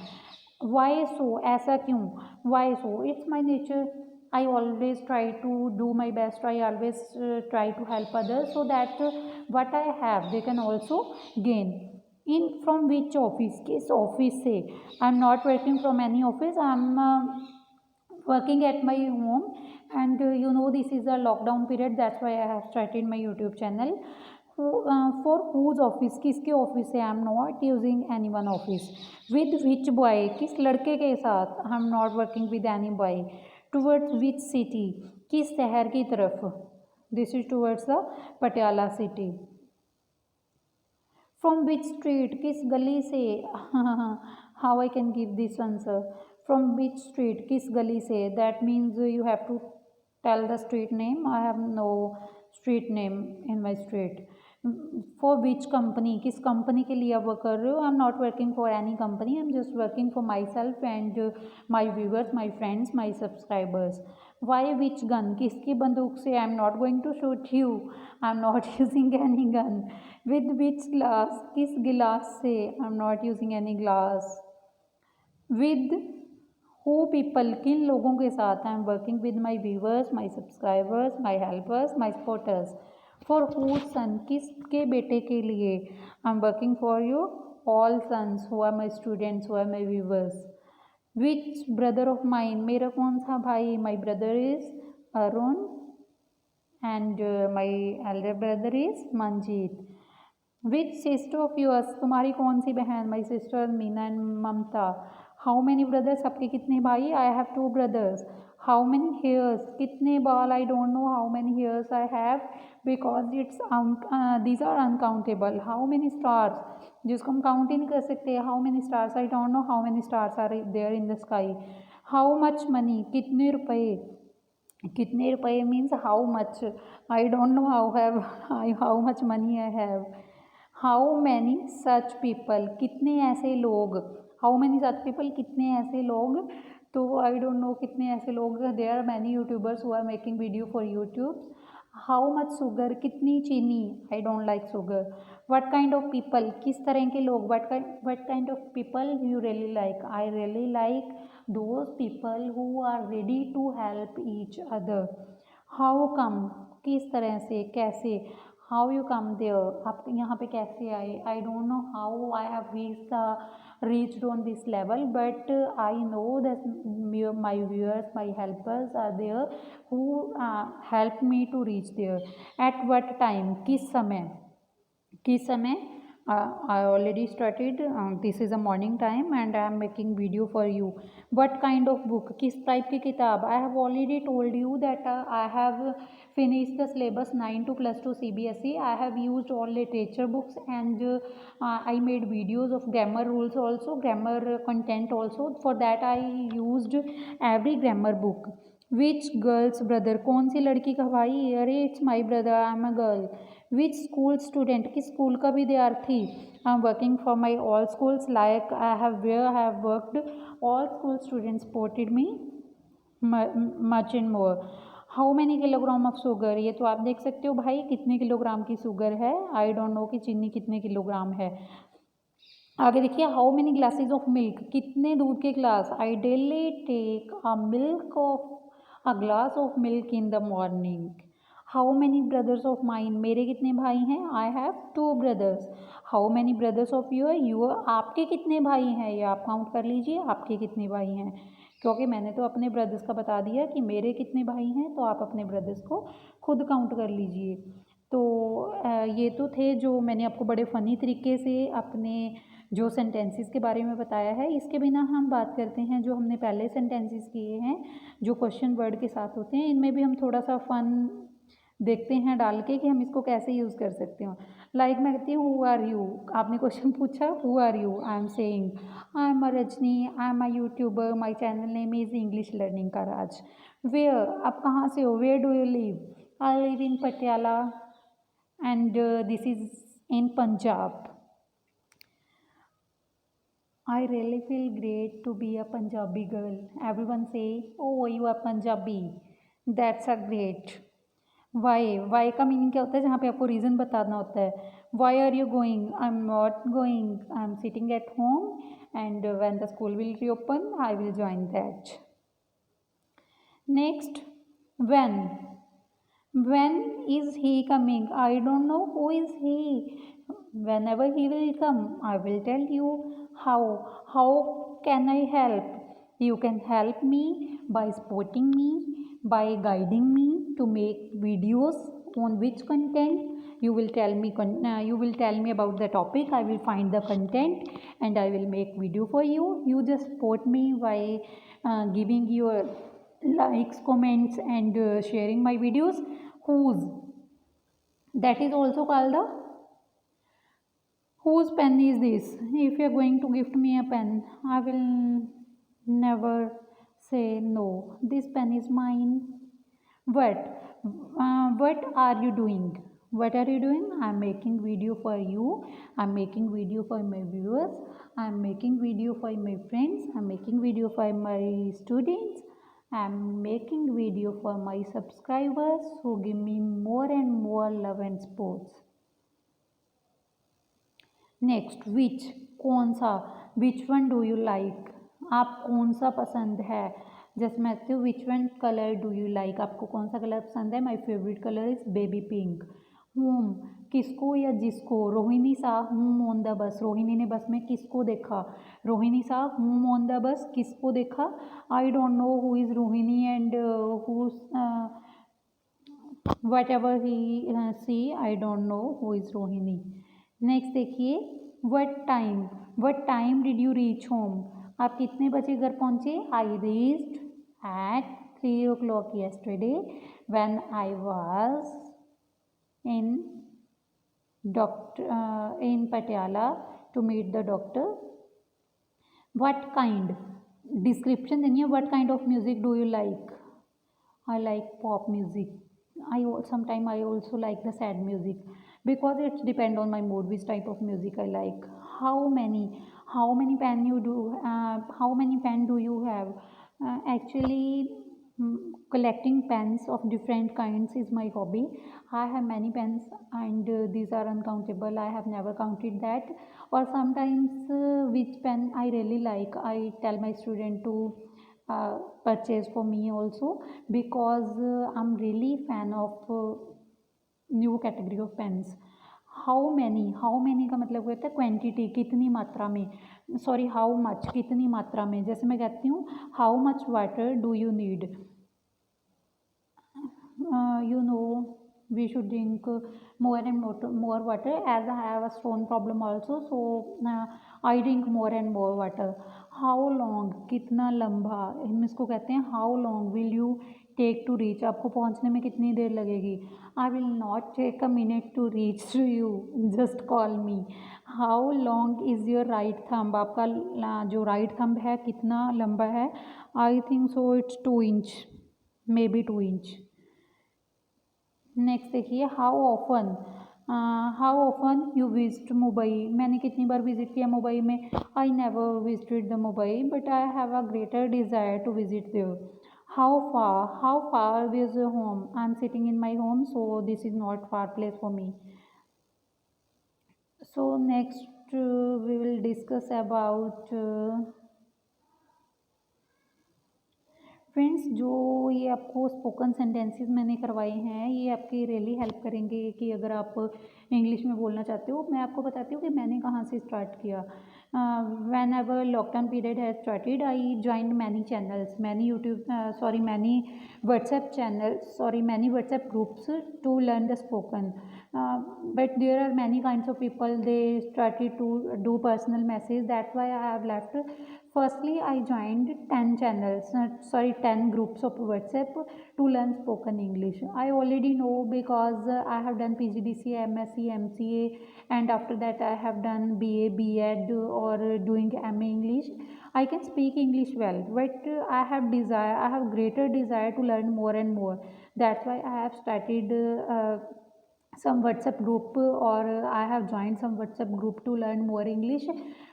Why so? ऐसा क्यों? Why so? It's my nature. I always try to do my best. I always try to help others so that what I have they can also gain. In from which office? किस office से? I'm not working from any office. I'm working at my home, and you know this is a lockdown period. That's why I have started my YouTube channel. For whose office, किसके office से? I am not using any one office. With which boy, किस लड़के के साथ? I am not working with any boy. Towards which city, किस शहर की तरफ? This is towards the Patiala city. From which street, किस गली से? How I can give this answer? From which street, किस गली से? That means you have to tell the street name. I have no street name in my street. For which company, किस company के लिए आप वर्क कर रहे हो? I am not working for any company. I am just working for myself and my viewers, my friends, my subscribers. Why which gun, किसकी बंदूक से? I am not going to shoot you. I am not using any gun. With which glass, किस गिलास से? I am not using any glass. With who people, किन लोगों के साथ? I am working with my viewers, my subscribers, my helpers, my supporters. For who son, किसके बेटे के लिए? I am working for you all sons who are my students, who are my viewers. Which brother of mine, मेरा कौन सा भाई? My brother is Arun and my elder brother is Manjeet. Which sister of yours, तुम्हारी कौन सी बहन? My sister Meena and Mamata. How many brothers, आपके कितने भाई? I have 2 brothers. How many hairs, कितने बाल? I don't know how many hairs I have because it's these are uncountable. How many stars, जिसको हम काउंट ही नहीं कर सकते. How many stars, I don't know how many stars are there in the sky. How much money, कितने रुपये? कितने रुपये means how much. I don't know how much money I have. How many such people, कितने ऐसे लोग? How many such people, कितने ऐसे लोग? तो आई डोंट नो कितने ऐसे लोग. There are many youtubers who are making video for YouTube. How much sugar, कितनी चीनी? I don't like sugar. What kind of people, किस तरह के लोग? What kind of people you really like? I really like those people who are ready to help each other. How come, किस तरह से, कैसे? हाउ यू कम देयर, आप यहाँ पे कैसे आए? आई don't know how I have reached on this level, but I know that my viewers, my helpers are there who help me to reach there. At what time, किस समय? किस समय? I already started. This is a morning time and I am making video for you. What kind of book, किस type की किताब? I have already told you that I have finished the syllabus 9 to plus 2 CBSE. I have used all literature books and I made videos of grammar rules also, grammar content also. For that I used every grammar book. Which girls brother, कौन सी लड़की का भाई? अरे it's my brother, I am a girl. Which school student, किस school का विद्यार्थी? आई am working for my all schools like I have worked. All school students supported me much and more. How many kilogram of sugar, ये तो आप देख सकते हो भाई कितने किलोग्राम की शुगर है. आई डोंट नो कि चीनी कितने किलोग्राम है. आगे देखिए, how many glasses of milk, कितने दूध के glass? I daily take a glass of milk in the morning. How many brothers of mine, मेरे कितने भाई हैं? I have 2 brothers. How many brothers of your, आपके कितने भाई हैं? ये आप काउंट कर लीजिए, आपके कितने भाई हैं, क्योंकि मैंने तो अपने ब्रदर्स का बता दिया कि मेरे कितने भाई हैं, तो आप अपने ब्रदर्स को खुद काउंट कर लीजिए. तो ये तो थे जो मैंने आपको बड़े फ़नी तरीके से अपने जो सेंटेंसेस के बारे में बताया है. इसके बिना हम बात करते हैं जो हमने पहले सेंटेंसेस किए हैं जो क्वेश्चन वर्ड के साथ होते हैं. इनमें भी हम थोड़ा सा फ़न देखते हैं डाल के कि हम इसको कैसे यूज़ कर सकते हो. लाइक मैं कहती हूँ हु आर यू, आपने क्वेश्चन पूछा who are you, I am saying I am a Rajni, I am a youtuber, my channel name is English learning का राज. वेयर, आप कहाँ से हो? Where do you live? I live in Patiala. and this is in Punjab. I really feel great to be a Punjabi girl. Everyone say, "Oh, you are Punjabi." That's a great. Why का meaning क्या होता है जहाँ पे आपको reason बताना होता है. Why are you going? I'm not going. I'm sitting at home, and when the school will reopen, I will join that. Next, when. When is he coming? I don't know who is he. Whenever he will come, I will tell you how. How can I help? You can help me by supporting me, by guiding me to make videos on which content you will tell me. You will tell me about the topic. I will find the content and I will make video for you. You just support me by giving your likes, comments, and sharing my videos. Whose, that is also called the whose pen is this. If you are going to gift me a pen, I will never say no. This pen is mine. What are you doing? What are you doing? I'm making video for you. I'm making video for my viewers. I'm making video for my friends. I'm making video for my students. I'm making video for my subscribers who give me more and more love and sports. Next which, कौन सा. Which one do you like, आप कौन सा पसंद है. जैसे मैं कहती हूँ which one colour do you like, आपको कौन सा कलर पसंद है. My favourite colour is baby pink. Whom, किसको या जिसको. रोहिणी सा whom on the bus. Rohini ने बस में किसको देखा. रोहिणी सा हूम ऑन द बस, किसको देखा. I don't know who is Rohini and who whatever he see. I don't know who is Rohini. Next देखिए, what time did you reach home, आप कितने बजे घर पहुँचे. I reached at 3 o'clock yesterday when I was in Patiala to meet the doctor. What kind, description देनी है. What kind of music do you like? I like pop music. Sometimes I also like the sad music because it's depend on my mood which type of music I like. How many pen you do, how many pen do you have. Actually, collecting pens of different kinds is my hobby. I have many pens and these are uncountable. I have never counted that. Or sometimes which pen I really like, I tell my student to purchase for me also because I'm really fan of new category of pens. How many का मतलब होता है quantity, कितनी मात्रा में. Sorry, how much, कितनी मात्रा में. जैसे मैं कहती हूँ how much water do you need. You know, we should drink more and more water as I have a stone problem also, so I drink more and more water. How long, कितना लंबा, हम इसको कहते हैं how long will you take to reach, आपको पहुंचने में कितनी देर लगेगी. I will not take a minute to reach to you, just call me. How long is your right thumb, आपका जो right thumb है कितना लंबा है. I think so it's 2 inch, maybe 2 inch. Next देखिए, how often you visit Mumbai, मैंने कितनी बार विजिट किया मुंबई में. I never visited the Mumbai but I have a greater desire to visit there. How far is home, I am sitting in my home so this is not far place for me. So next we will discuss about friends. जो ये आपको spoken sentences मैंने करवाए हैं ये आपकी really help करेंगे कि अगर आप इंग्लिश में बोलना चाहते हो. मैं आपको बताती हूँ कि मैंने कहाँ से स्टार्ट किया. Whenever lockdown period has started I joined many channels, many many WhatsApp groups to learn the spoken. But there are many kinds of people they started to do personal message. That's why I have left. Firstly, I joined 10 channels, 10 groups of WhatsApp to learn spoken English. I already know because I have done PGDCA, MSc, MCA, and after that I have done BA, BEd or doing MA English. I can speak English well, but I have greater desire to learn more and more. That's why I have started some WhatsApp group or I have joined some WhatsApp group to learn more English,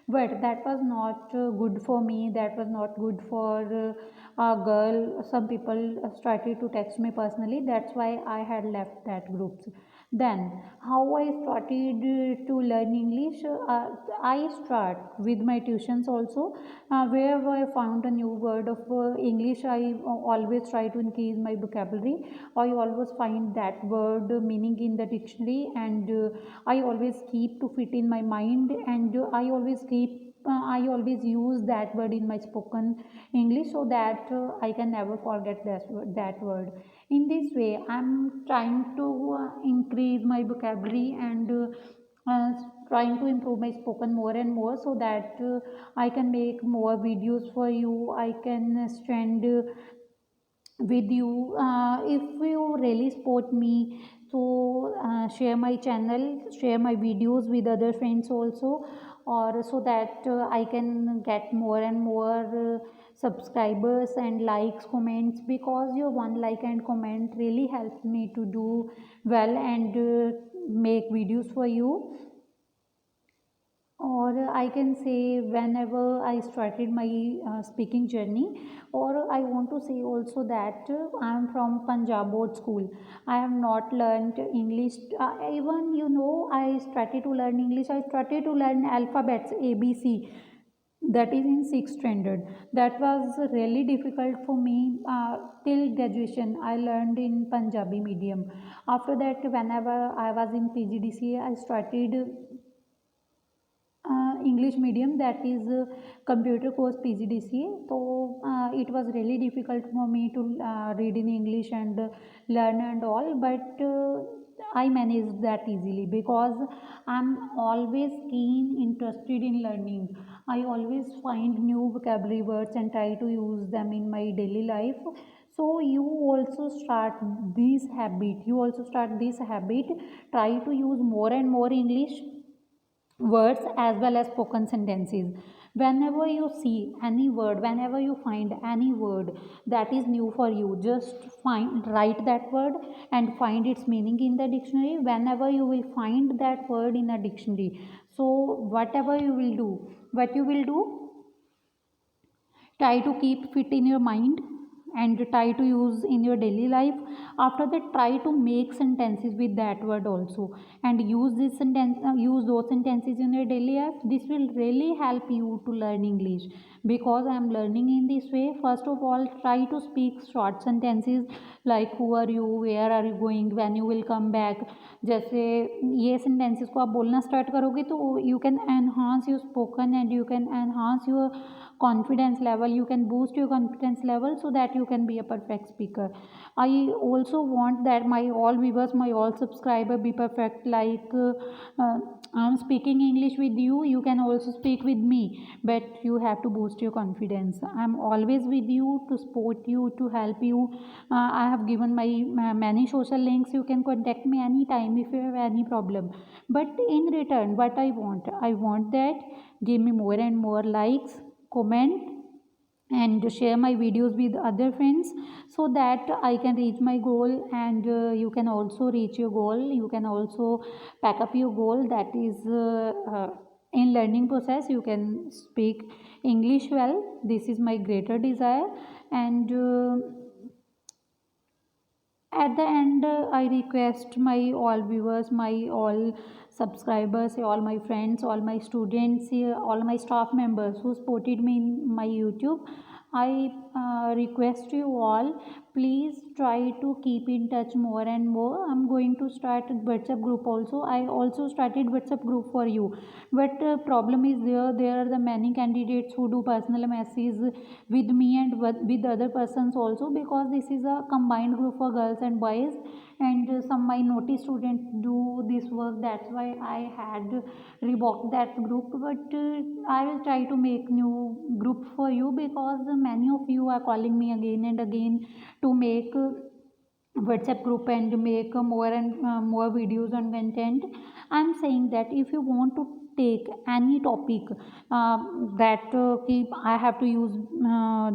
but that was not good for me. That was not good for a girl. Some people started to text me personally. That's why I had left that group. Then, how I started to learn English, I start with my tuitions also. Wherever I found a new word of English, I always try to increase my vocabulary. I always find that word meaning in the dictionary, and I always keep to fit in my mind, and I always use that word in my spoken English, so that I can never forget that word. In this way, I'm trying to increase my vocabulary and trying to improve my spoken more and more, so that I can make more videos for you. I can stand with you. If you really support me, so share my channel, share my videos with other friends also, or so that I can get more and more subscribers and likes, comments, because your one like and comment really helps me to do well and make videos for you. Or I can say, whenever I started my speaking journey, or I want to say also that I am from Punjab board school. I have not learned English. Even, I started to learn English, I started to learn alphabets ABC, that is in sixth standard. That was really difficult for me. Till graduation I learned in Punjabi medium. After that, whenever I was in PGDCA, I started English medium, that is computer course PGDCA. So it was really difficult for me to read in English and learn and all, but I managed that easily because I'm always keen interested in learning. I always find new vocabulary words and try to use them in my daily life. So you also start this habit. You also start this habit. Try to use more and more English words as well as spoken sentences. Whenever you see any word, whenever you find any word that is new for you, just write that word and find its meaning in the dictionary. Whenever you will find that word in a dictionary, so whatever you will do, what you will do, try to keep fit in your mind and try to use in your daily life. After that, try to make sentences with that word also, and use this sentence, use those sentences in your daily life. This will really help you to learn English, because I am learning in this way. First of all, try to speak short sentences like who are you, where are you going, when you will come back. जैसे ये sentences को आप बोलना start करोगे तो you can enhance your spoken and you can enhance your confidence level. You can boost your confidence level so that you can be a perfect speaker. I also want that my all viewers, my all subscriber be perfect, like I'm speaking English with you, you can also speak with me, but you have to boost your confidence. I'm always with you to support you, to help you. I have given my many social links. You can contact me anytime if you have any problem. But in return, what I want that give me more and more likes, comment, and share my videos with other friends, so that I can reach my goal, and you can also reach your goal. You can also pack up your goal, that is in learning process you can speak English well. This is my greater desire. And at the end, I request my all viewers, my all subscribers, all my friends, all my students, all my staff members who supported me in my YouTube. I request you all, please try to keep in touch more and more. I'm going to start a WhatsApp group also. I also started WhatsApp group for you, but problem is there are the many candidates who do personal messages with me and with other persons also, because this is a combined group for girls and boys, and some my naughty students do this work. That's why I had revoked that group, but I will try to make new group for you, because many of you are calling me again and again to make WhatsApp group and make more and more videos and content. I'm saying that if you want to take any topic that I have to use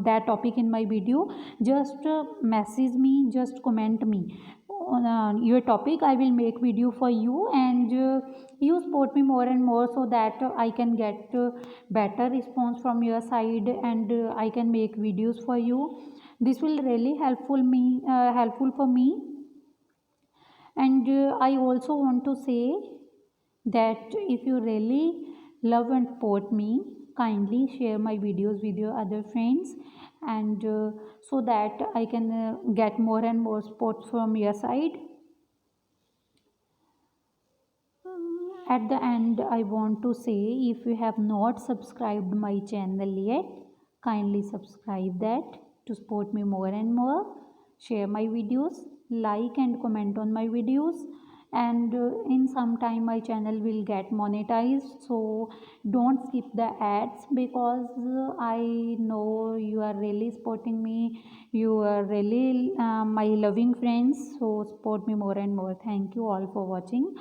that topic in my video, just message me, just comment me. your topic, I will make video for you, and you support me more and more so that I can get better response from your side, and I can make videos for you. This will really helpful for me. And I also want to say that if you really love and support me, kindly share my videos with your other friends, and so that I can get more and more support from your side. At the end, I want to say, if you have not subscribed my channel yet, kindly subscribe that to support me more and more. Share my videos, like and comment on my videos, and in some time my channel will get monetized. So don't skip the ads, because I know you are really supporting me. You are really my loving friends. So support me more and more. Thank you all for watching.